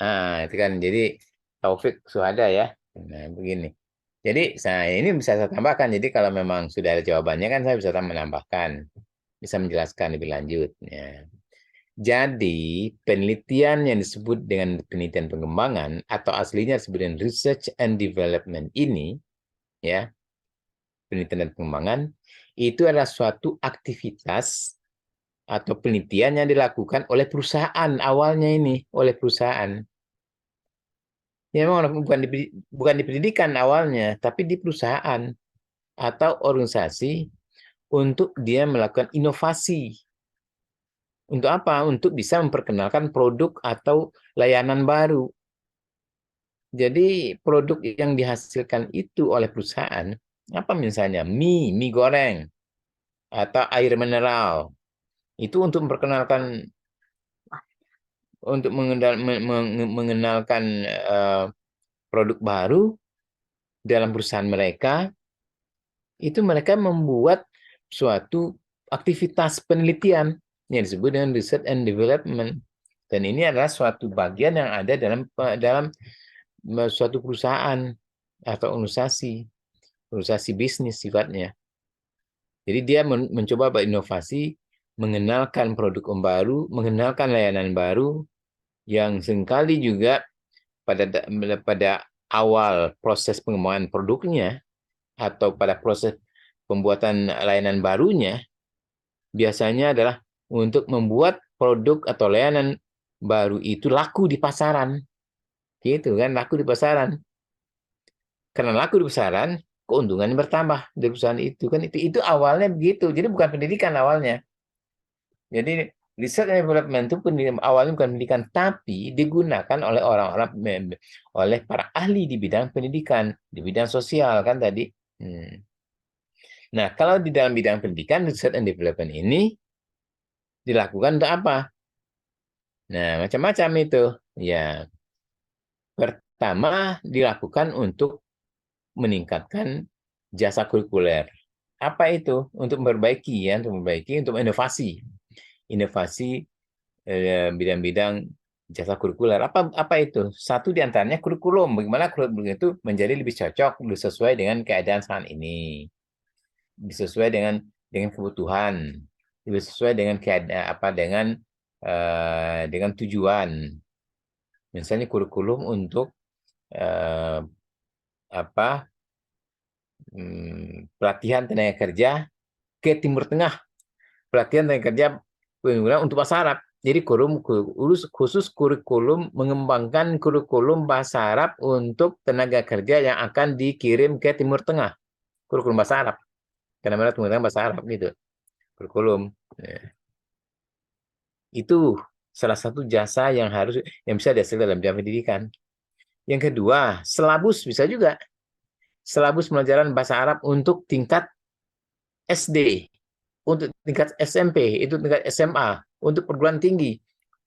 Itu kan jadi Taufik Suhada ya. Nah, begini. Jadi saya ini bisa saya tambahkan. Jadi kalau memang sudah ada jawabannya kan saya bisa menambahkan, bisa menjelaskan lebih lanjut. Ya. Jadi penelitian yang disebut dengan penelitian pengembangan atau aslinya disebut dengan research and development ini, ya, penelitian dan pengembangan itu adalah suatu aktivitas atau penelitian yang dilakukan oleh perusahaan awalnya ini, oleh perusahaan. Ya memang bukan di pendidikan awalnya, tapi di perusahaan atau organisasi untuk dia melakukan inovasi. Untuk apa? Untuk bisa memperkenalkan produk atau layanan baru. Jadi produk yang dihasilkan itu oleh perusahaan, apa misalnya mie goreng, atau air mineral, itu untuk memperkenalkan untuk mengenalkan produk baru dalam perusahaan mereka, itu mereka membuat suatu aktivitas penelitian yang disebut dengan research and development. Dan ini adalah suatu bagian yang ada dalam suatu perusahaan atau organisasi bisnis sifatnya. Jadi dia mencoba berinovasi, mengenalkan produk baru, mengenalkan layanan baru, yang seringkali juga pada awal proses pengembangan produknya atau pada proses pembuatan layanan barunya, biasanya adalah untuk membuat produk atau layanan baru itu laku di pasaran. Gitu kan, laku di pasaran. Karena laku di pasaran, keuntungannya bertambah dari perusahaan itu kan. Itu awalnya begitu. Jadi bukan pendidikan awalnya. Jadi research and development itu awalnya bukan pendidikan, tapi digunakan oleh orang-orang, oleh para ahli di bidang pendidikan, di bidang sosial kan tadi. Nah, kalau di dalam bidang pendidikan, research and development ini dilakukan untuk apa? Nah, macam-macam itu. Ya, pertama dilakukan untuk meningkatkan jasa kurikuler. Apa itu? Untuk memperbaiki, ya, untuk inovasi bidang-bidang jasa kurikuler. Apa itu? Satu di antaranya kurikulum. Bagaimana kurikulum itu menjadi lebih cocok, lebih sesuai dengan keadaan saat ini, sesuai dengan kebutuhan, lebih sesuai dengan keadaan dengan tujuan. Misalnya kurikulum untuk pelatihan tenaga kerja ke Timur Tengah, pelatihan tenaga kerja untuk bahasa Arab. Jadi khusus kurikulum mengembangkan kurikulum bahasa Arab untuk tenaga kerja yang akan dikirim ke Timur Tengah, kurikulum bahasa Arab. Karena mereka Timur Tengah bahasa Arab gitu, kurikulum. Itu salah satu jasa yang bisa dihasilkan dalam bidang pendidikan. Yang kedua, selabus bisa juga. Selabus pelajaran bahasa Arab untuk tingkat SD, untuk tingkat SMP, itu tingkat SMA, untuk perguruan tinggi,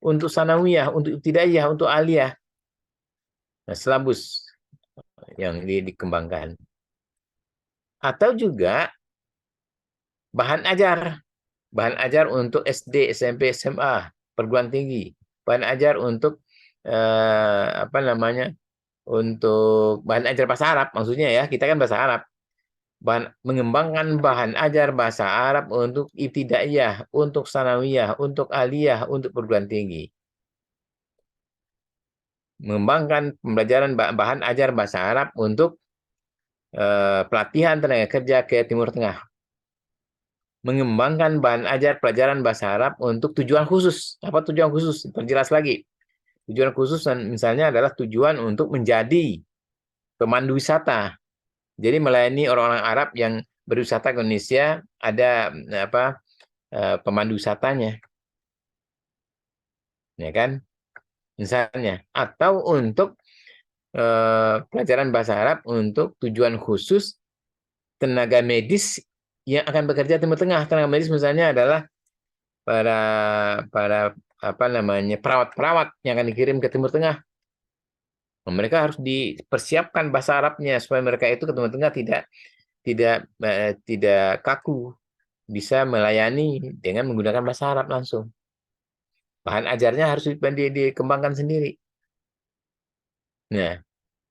untuk sanawiyah, untuk ibtidaiyah, untuk aliyah. Nah, selabus yang dikembangkan. Atau juga bahan ajar untuk SD, SMP, SMA, perguruan tinggi, bahan ajar untuk untuk bahan ajar bahasa Arab, maksudnya ya, kita kan bahasa Arab. Mengembangkan bahan ajar bahasa Arab untuk ibtidaiyah, untuk sanawiyah, untuk aliyah, untuk perguruan tinggi. Mengembangkan pembelajaran bahan ajar bahasa Arab untuk pelatihan tenaga kerja ke Timur Tengah. Mengembangkan bahan ajar pelajaran bahasa Arab untuk tujuan khusus. Apa tujuan khusus? Perjelas lagi. Tujuan khusus misalnya adalah tujuan untuk menjadi pemandu wisata. Jadi melayani orang-orang Arab yang berwisata ke Indonesia, ada pemandu wisatanya. Ya kan? Misalnya. Atau untuk pelajaran bahasa Arab untuk tujuan khusus tenaga medis yang akan bekerja Timur Tengah. Tenaga medis misalnya adalah para perawat-perawat yang akan dikirim ke Timur Tengah. Mereka harus dipersiapkan bahasa Arabnya supaya mereka itu ke Timur Tengah tidak kaku, bisa melayani dengan menggunakan bahasa Arab langsung. Bahan ajarnya harus dikembangkan sendiri. Nah,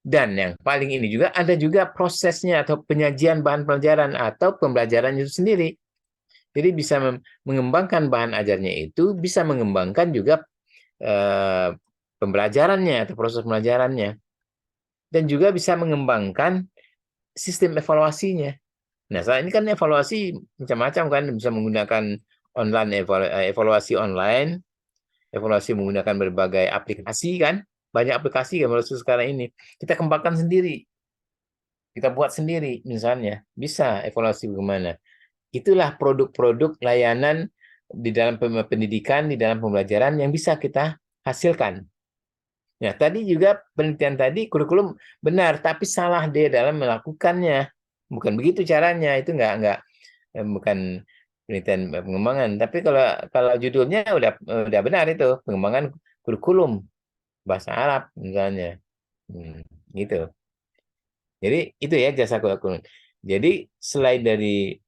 dan yang paling ini juga ada juga prosesnya atau penyajian bahan pelajaran atau pembelajaran itu sendiri. Jadi bisa mengembangkan bahan ajarnya itu, bisa mengembangkan juga pembelajarannya atau proses pembelajarannya. Dan juga bisa mengembangkan sistem evaluasinya. Nah, saat ini kan evaluasi macam-macam kan, bisa menggunakan evaluasi online, evaluasi menggunakan berbagai aplikasi kan, banyak aplikasi kan evaluasi sekarang ini. Kita kembangkan sendiri, kita buat sendiri misalnya, bisa evaluasi bagaimana. Itulah produk-produk layanan di dalam pendidikan, di dalam pembelajaran yang bisa kita hasilkan. Nah, tadi juga penelitian tadi kurikulum benar, tapi salah dia dalam melakukannya. Bukan begitu caranya, itu bukan penelitian pengembangan. Tapi kalau judulnya udah benar itu, pengembangan kurikulum bahasa Arab misalnya. Gitu. Jadi itu ya jasa kurikulum. Jadi selain dari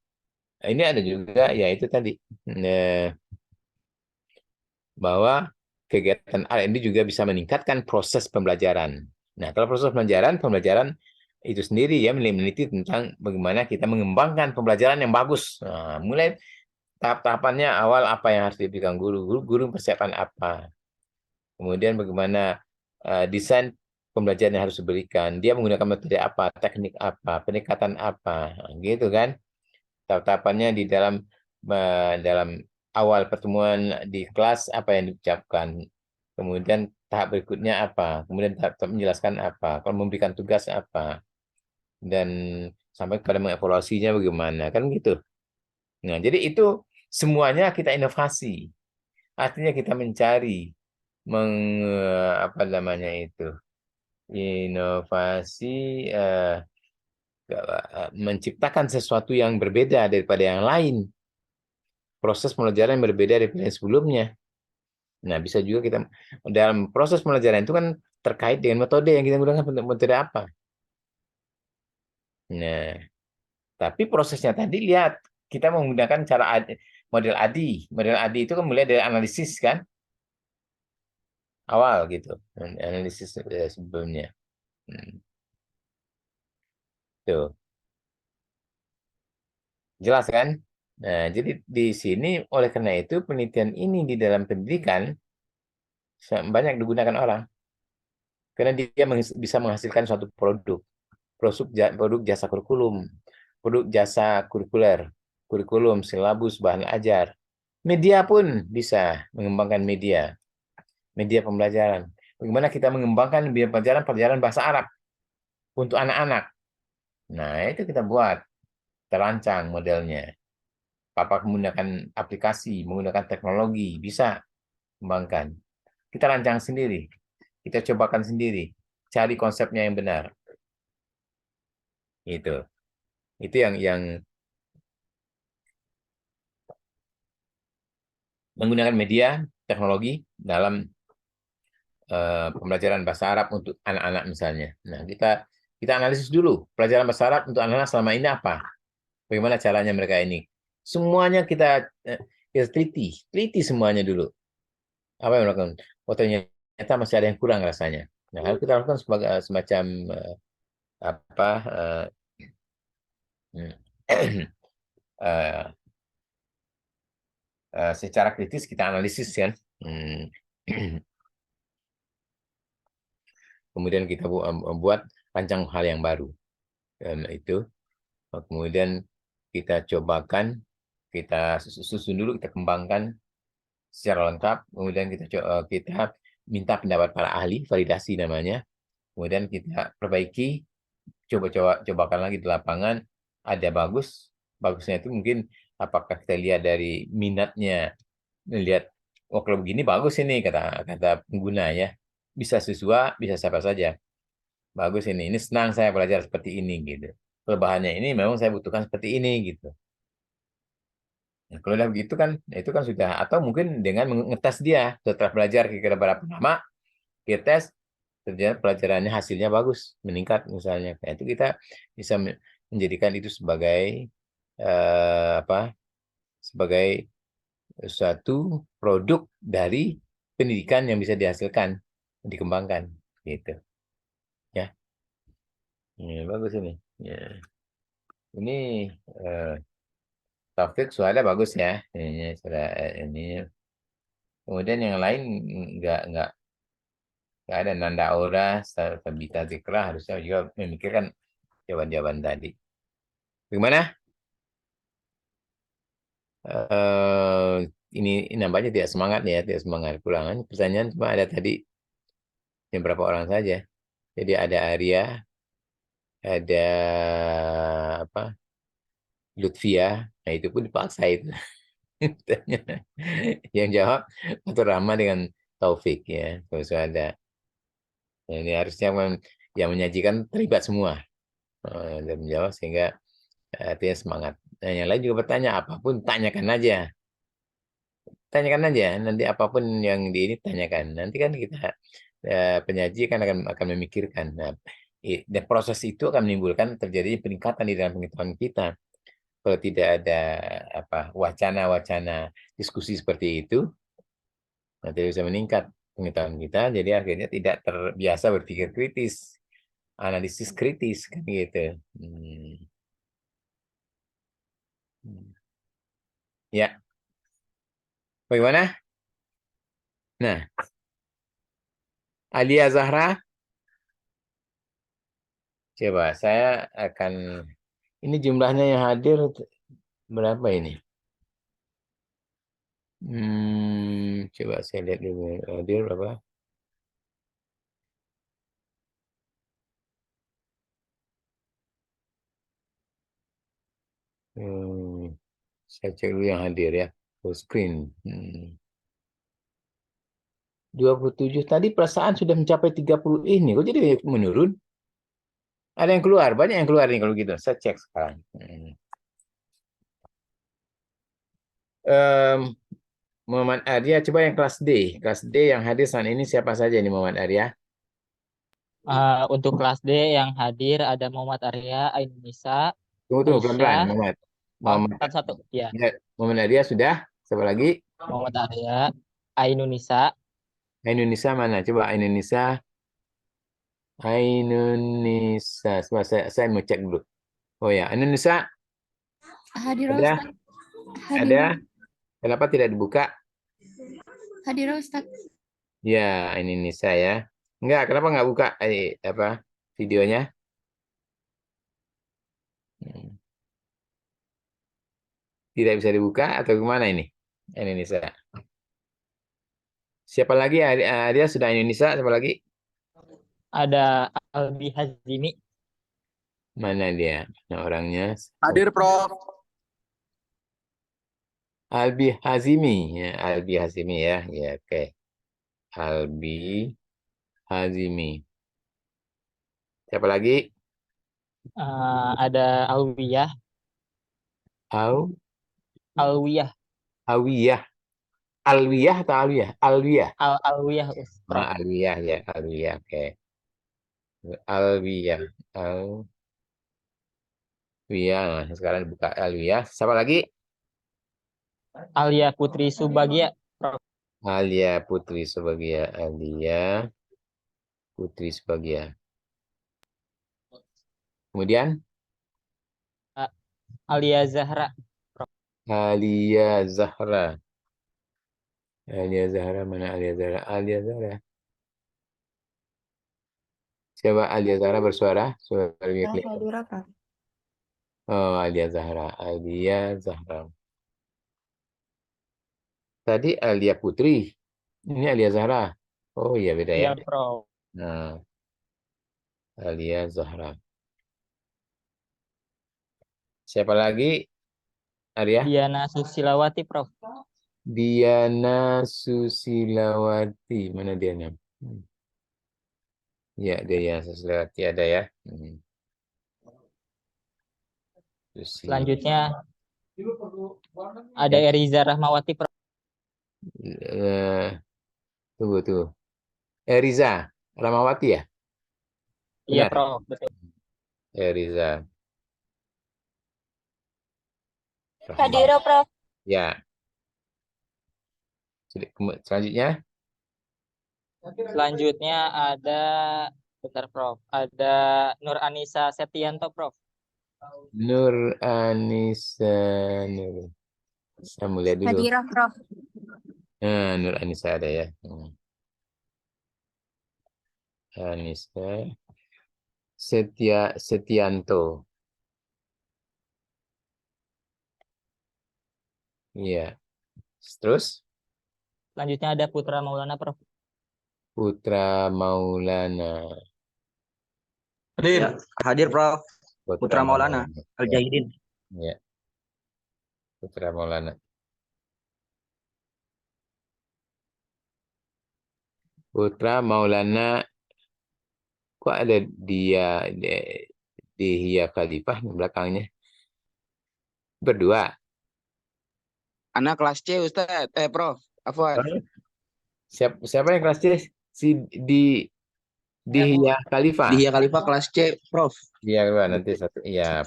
ini ada juga ya itu tadi bahwa kegiatan R&D juga bisa meningkatkan proses pembelajaran. Nah, kalau proses pembelajaran itu sendiri ya meneliti tentang bagaimana kita mengembangkan pembelajaran yang bagus. Nah, mulai tahap-tahapannya awal apa yang harus diberikan guru persiapan apa. Kemudian bagaimana desain pembelajaran yang harus diberikan. Dia menggunakan metode apa, teknik apa, pendekatan apa, gitu kan. Tahap-tahapannya di dalam awal pertemuan di kelas apa yang diucapkan. Kemudian tahap berikutnya apa, kemudian tahap menjelaskan apa, kalau memberikan tugas apa, dan sampai kepada mengevaluasinya bagaimana, kan gitu. Nah, jadi itu semuanya kita inovasi. Artinya kita mencari apa namanya itu? Inovasi menciptakan sesuatu yang berbeda daripada yang lain. Proses pembelajaran yang berbeda daripada yang sebelumnya. Nah, bisa juga kita dalam proses pembelajaran itu kan terkait dengan metode yang kita gunakan, metode apa. Nah, tapi prosesnya tadi lihat kita menggunakan model ADI. Model ADI itu kan mulai dari analisis kan awal gitu, analisis sebelumnya. Tuh, jelas kan? Nah, jadi di sini oleh karena itu penelitian ini di dalam pendidikan banyak digunakan orang karena dia bisa menghasilkan suatu produk jasa kurikulum, produk jasa kurikuler, kurikulum, silabus, bahan ajar. Media pun bisa mengembangkan media pembelajaran. Bagaimana kita mengembangkan media pelajaran bahasa Arab untuk anak-anak. Nah, itu kita buat, terancang modelnya. Apa menggunakan aplikasi, menggunakan teknologi, bisa kembangkan. Kita rancang sendiri, kita cobakan sendiri, cari konsepnya yang benar. Itu yang menggunakan media teknologi dalam pembelajaran bahasa Arab untuk anak-anak misalnya. Nah, kita analisis dulu pelajaran bahasa Arab untuk anak-anak selama ini apa, bagaimana caranya mereka ini. Semuanya kita teliti semuanya dulu. Apa yang melakukan? Oh, ternyata masih ada yang kurang rasanya. Nah, kalau kita lakukan sebagai semacam apa secara kritis kita analisis kan. Kemudian kita buat rancang hal yang baru. Dan itu kemudian kita cobakan, kita susun dulu, kita kembangkan secara lengkap. Kemudian kita minta pendapat para ahli, validasi namanya. Kemudian kita perbaiki, cobakan lagi di lapangan. Ada bagusnya itu mungkin apakah kita lihat dari minatnya, lihat oh kalau begini bagus ini kata pengguna ya, bisa siswa, bisa siapa saja. Bagus ini senang saya belajar seperti ini gitu. Kelebihannya ini memang saya butuhkan seperti ini gitu. Nah, kalau udah begitu kan, itu kan sudah, atau mungkin dengan mengetes dia setelah belajar kira-kira berapa lama, kita tes, ternyata pelajarannya hasilnya bagus, meningkat misalnya. Nah, itu kita bisa menjadikan itu sebagai sebagai suatu produk dari pendidikan yang bisa dihasilkan, dikembangkan, gitu. Ya, bagus ini. Ya. Ini Taufik suara bagus ya. Ini. Kemudian yang lain nggak ada Nanda Aura, Sabita Zikra harusnya juga memikirkan jawaban-jawaban tadi. Bagaimana? Ini nampaknya tidak semangat ya, tidak semangat. Pulangan pertanyaan cuma ada tadi yang berapa orang saja. Jadi ada Arya, ada apa? Lutfia, nah itu pun dipaksa itu. Yang jawab Fatur Rahman dengan Taufik ya, kalau ada. Ini harusnya yang menyajikan terlibat semua dan menjawab sehingga artinya semangat. Nah, yang lain juga bertanya apapun tanyakan aja. tanyakan aja. Nanti apapun yang di ini tanyakan. Nanti kan kita penyaji kan akan memikirkan. Nah, dan proses itu akan menimbulkan terjadi peningkatan di dalam pengetahuan kita. Kalau tidak ada apa wacana-wacana diskusi seperti itu, nanti bisa meningkat pengetahuan kita. Jadi akhirnya tidak terbiasa berpikir kritis, analisis kritis kan gitu. Ya, bagaimana? Nah, Alia Zahra, coba saya akan ini jumlahnya yang hadir berapa ini? Coba saya lihat dulu hadir berapa? Saya cek dulu yang hadir ya, full screen. 27 tadi perasaan sudah mencapai 30 ini, kok jadi menurun? Ada yang keluar, banyak yang keluar nih kalau gitu. Saya cek sekarang. Muhammad Arya, coba yang kelas D. Kelas D yang hadir saat ini siapa saja nih Muhammad Arya? Untuk kelas D yang hadir ada Muhammad Arya, Ainunisa, Tunggu pelan-pelan, Aisyah. Muhammad. Oh, Muhammad, satu-satu. Ya, Muhammad Arya sudah. Siapa lagi? Muhammad Arya, Ainunisa, Indonesia mana? Coba Indonesia. Indonesia. Coba saya mau cek dulu. Oh ya, Indonesia Hadir ada? Ustaz. Ada? Kenapa tidak dibuka? Hadir Ustaz. Ya, Indonesia ya. Enggak, kenapa enggak buka apa videonya? Tidak bisa dibuka atau gimana ini? Indonesia. Siapa lagi? Dia sudah Indonesia. Siapa lagi? ada Albi Hazimi, Mana dia? Mana orangnya? Hadir, Prof. Albi Hazimi. Ya, Albi Hazimi ya. Ya, oke. Albi Hazimi. Siapa lagi? ada Alwiyah, Alwiyah, Alwiyah. Alwiyah atau Alwiyah? Alwiyah. Alwiyah, Prof. Alwiyah ya. Alwiyah. Oke. Alwiyah. Alwiyah. Nah, sekarang dibuka Alwiyah. Siapa lagi? Alia Putri Subagia, Prof. Alia Putri Sebagia. Alia Putri Sebagia. Kemudian Alia Zahra, Alia Zahra. Alia Zahra mana Alia Zahra? Alia Zahra. Siapa Alia Zahra bersuara? Suara kelihatan. Oh, Alia Zahra. Alia Zahra. Tadi Alia Putri. Ini Alia Zahra. Oh iya beda ya. ya, Prof. Nah, Alia Zahra. Siapa lagi? Arya? Diana Susilawati, Prof. Diana Susilawati. Mana Diana? Ya, Diana Susilawati ada ya. Selanjutnya ada Eriza Rahmawati, Prof. Tunggu. Eriza Ramawati ya? Iya, Benar. Prof. Betul. Eriza. Hadir, Prof. Ya. Selanjutnya. Selanjutnya ada, bentar, Prof. Ada Nur Anissa Septianto, Prof. Nur Anissa. Saya mau lihat dulu. Hadir, Prof. Nah, Nur Anissa ada ya. Anissa Setianto. Iya. Terus Selanjutnya ada Putra Maulana, Prof. Putra Maulana. Hadir. Hadir, Prof. Putra Maulana. Ya. Al-Jahidin. Ya. Putra Maulana. Putra Maulana. Kok ada dia Dihya Khalifah di belakangnya? Berdua. Anak kelas C, Ustaz. Prof. Afwan. Siapa yang kelas C? Si Dihya Khalifah. Dihya Khalifah kelas C, Prof. Dia nanti satu. Iya.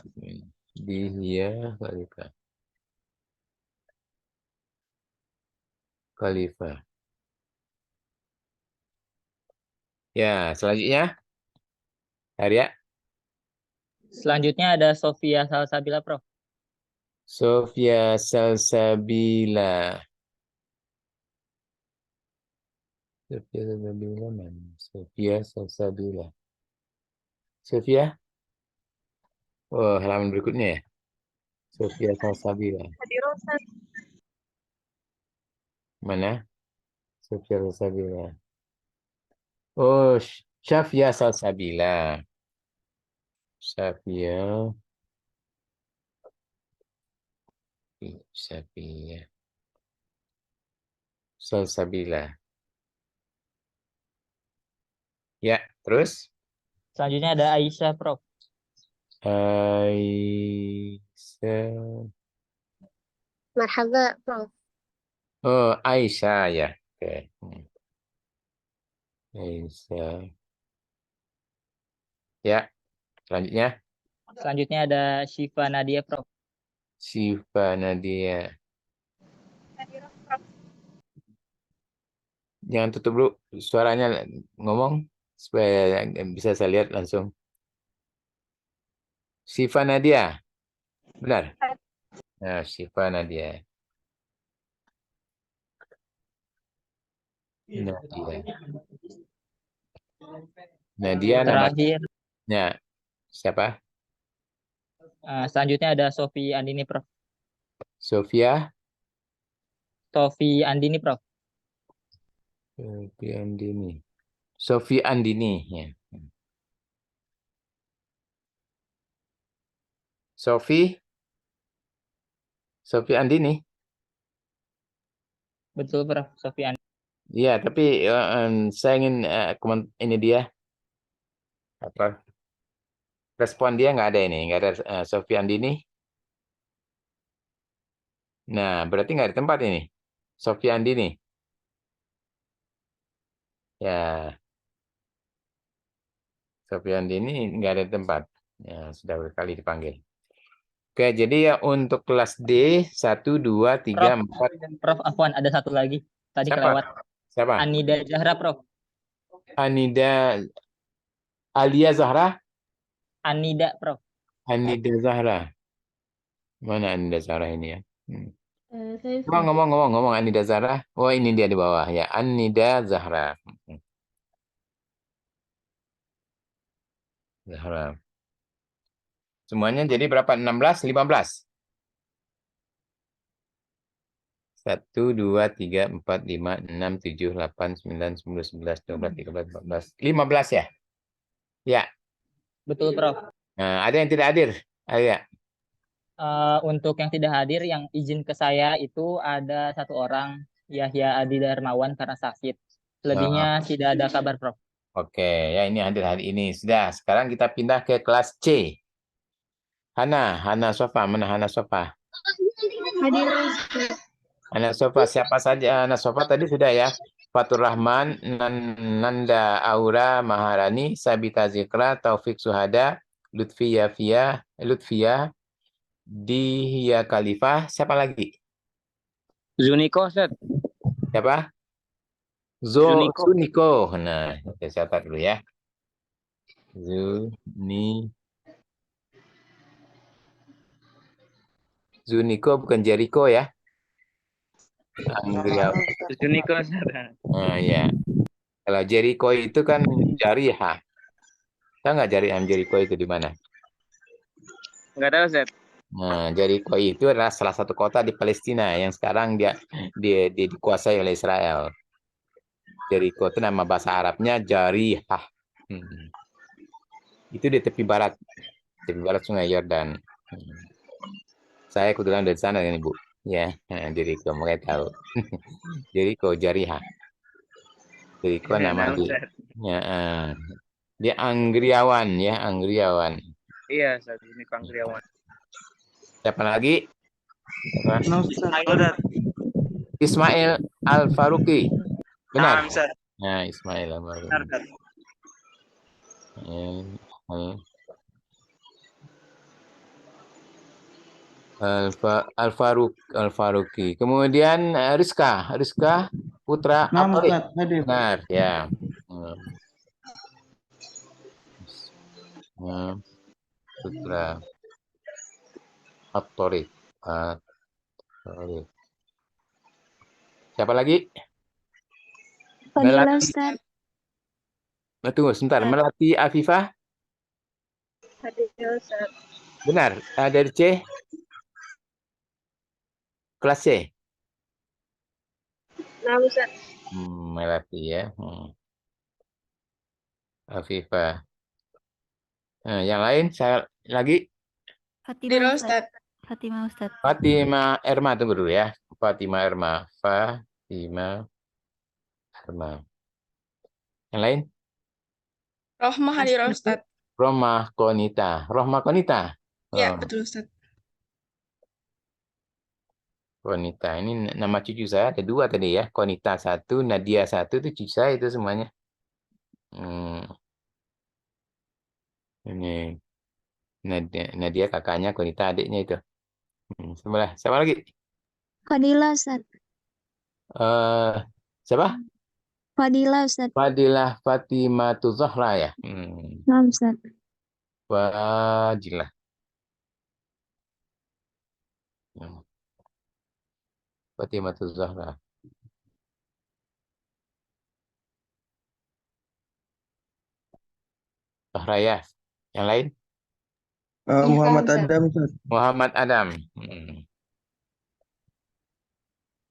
Dihya Khalifah. Khalifah. Ya, selanjutnya. Arya. Selanjutnya ada Sofia Salsabila, Prof. Sofia Salsabila. Sofia Salsabila mana? Sofia Salsabila. Sofia? Oh, halaman berikutnya ya. Sofia Salsabila. Mana? Sofia Salsabila. Oh, Syafia Salsabila. Syafia. Syafia. Salsabila. Ya, terus? Selanjutnya ada Aisyah, Prof. Aisyah. Marhaba, Prof. Oh, Aisyah ya. Oke. Aisyah. Ya, selanjutnya. Selanjutnya ada Syifa Nadia, Prof. Syifa Nadia. Jangan tutup dulu suaranya, ngomong supaya bisa saya lihat langsung. Syifa Nadia. Benar? Nah, Syifa Nadia. Nadia Terakhir, namanya siapa? selanjutnya ada Sofi Andini, Prof. Sofia. Sofi Andini, Prof. Sofi Andini. Sofi Andini. Ya. Sofi. Sofi Andini. Betul, Prof. Sofi Andini. Iya, tapi saya ingin ini dia apa? Respon dia nggak ada ini, nggak ada Sofi Andini. Nah, berarti nggak ada tempat ini. Sofi Andini. Ya, Sofi Andini nggak ada tempat. Ya, sudah berkali dipanggil. Oke, jadi ya untuk kelas D 1, 2, 3, 4. Prof. Afwan, ada satu lagi. Tadi Siapa? kelewat. Siapa? Anida Zahra, Prof. Anida Alia Zahra? Anida, Prof. Anida Zahra. Mana Anida Zahra ini ya? Saya Ngomong Anida Zahra. Oh, ini dia di bawah ya. Anida Zahra. Zahra. Semuanya jadi berapa? 16, 15? 1, 2, 3, 4, 5, 6, 7, 8, 9, 10, 11, 12, 13, 14, 15 ya? Ya. Betul, Prof. Nah, ada yang tidak hadir? Ada. Untuk yang tidak hadir, yang izin ke saya itu ada satu orang, Yahya Adi Darmawan, karena sakit. Selebihnya tidak ada kabar, Prof. Oke, ya ini hadir hari ini. Sudah, sekarang kita pindah ke kelas C. Hana Sofa, mana Hana Sofa? Hadir. Hana Sofa, siapa saja Hana Sofa tadi sudah ya? Fatur Rahman, Nanda Aura Maharani, Sabita Zikra, Taufik Suhada, Lutfia, Dihya Khalifah, siapa lagi? Zuniko, Ustaz. Siapa? Zuniko. Zuniko. Nah, saya catat dulu ya. Zuniko bukan Jericho ya. Zuniko, Ustaz. Nah, ya. Kalau Jericho itu kan Jariha. Tahu nggak Jericho itu di mana? Enggak tahu, Ustaz. Nah, Jericho itu adalah salah satu kota di Palestina yang sekarang dia dikuasai oleh Israel. Jericho itu nama bahasa Arabnya Jarihah. Itu di tepi barat Sungai Yordan. Saya kebetulan dari sana kan Ibu. Ya, Jericho, makanya tahu. Jericho, Jarihah. Jericho nama dia Anggriawan ya, Anggriawan. Iya, Ustaz, ini Kang Kriawan. Siapa lagi? Apa? Nah, Ustaz. Ustaz. Ismail Al-Faruqi. Benar. Naam, Ustaz. Nah, Ismail Al-Faruqi. Benar, Ustaz. Al-Faruqi. Kemudian Rizka Putra Nah, Atorik. Ustaz. Hadir. Benar, ya. Putra Atorik. Siapa lagi? Fadila Melati. Ustaz. Tunggu sebentar. Melati Afifah. Fadila Ustaz. Benar. Dari C. Kelas C. Nah, Ustaz. Melati ya. Afifah. Nah, yang lain saya lagi. Fatimah Ustaz. Fatimah Ustaz. Fatimah Erma, tunggu dulu ya. Fatimah Erma. Yang lain? Rohmah hadir Ustaz. Rohmah Konita. Ya, betul Ustaz. Konita. Ini nama cucu saya ada 2 tadi ya. Konita 1, Nadia 1 itu cucu saya itu semuanya. Ini Nadia kakaknya, Konita adiknya itu. Sebelah. Siapa lagi? Fadila Ustaz. Siapa? Fadila Ustaz. Fadilah Fatimah Zahra ya. Nah, Ustaz. Fadilah. Fatimah Zahra. Zahra ya. Yang lain? Muhammad Adam, Ustaz. Muhammad Adam.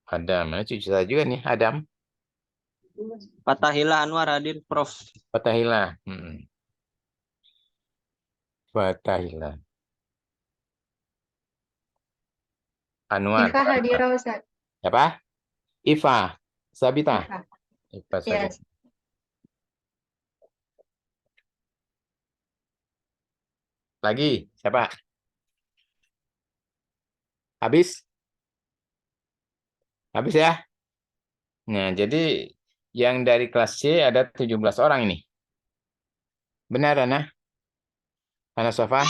Adam, cucu saya juga nih, Adam. Fatahillah Anwar hadir, Prof. Fatahillah. Fatahillah. Anwar. Ifa hadir Ustaz. Siapa? Ifa. Sabita. Ifa Sabita. Yes. Lagi, siapa? Habis? Habis ya? Nah, jadi yang dari kelas C ada 17 orang ini. Benar, Ana? Ana Sofa?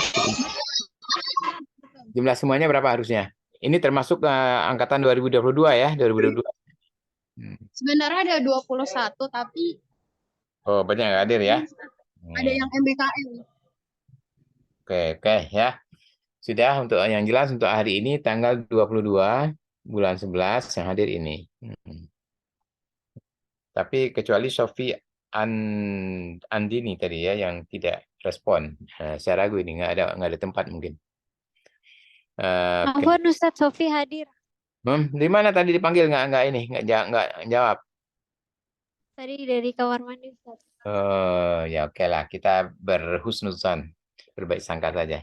Jumlah semuanya berapa harusnya? Ini termasuk angkatan 2022 ya, 2022. Sebenarnya ada 21 tapi Oh, banyak yang hadir ya. ada yang MBKM. Oke ya. Sudah untuk yang jelas untuk hari ini tanggal 22 bulan 11 yang hadir ini. Tapi kecuali Sofi Andini tadi ya yang tidak respon. Saya ragu ini nggak ada tempat mungkin. Afwan Ustaz, Sofi hadir. Di mana tadi dipanggil nggak jawab. Tadi dari kamar mandi Ustaz. Ya oke lah, kita berhusnuzan, berbaik sangka saja.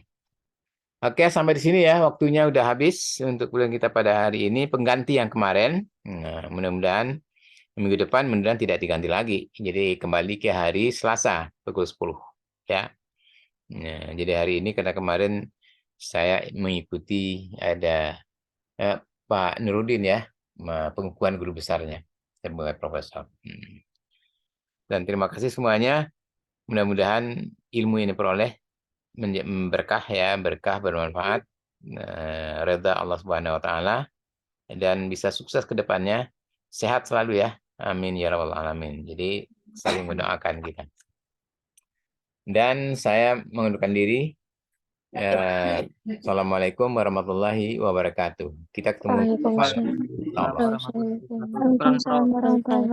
Oke, sampai di sini ya, waktunya udah habis untuk kuliah kita pada hari ini, pengganti yang kemarin. Nah, mudah-mudahan minggu depan tidak diganti lagi. Jadi kembali ke hari Selasa pukul 10 ya. Nah, jadi hari ini karena kemarin saya mengikuti ada Pak Nurudin ya, pengukuhan guru besarnya sebagai profesor. Dan terima kasih semuanya. Mudah-mudahan ilmu ini peroleh berkah ya, berkah bermanfaat, redha Allah Subhanahu wa taala, dan bisa sukses ke depannya, sehat selalu ya. Amin ya rabbal alamin. Jadi saling mendoakan kita. Dan saya mengundurkan diri. Assalamualaikum warahmatullahi wabarakatuh. Kita ketemu. Waalaikumsalam. Waalaikumsalam warahmatullahi wabarakatuh.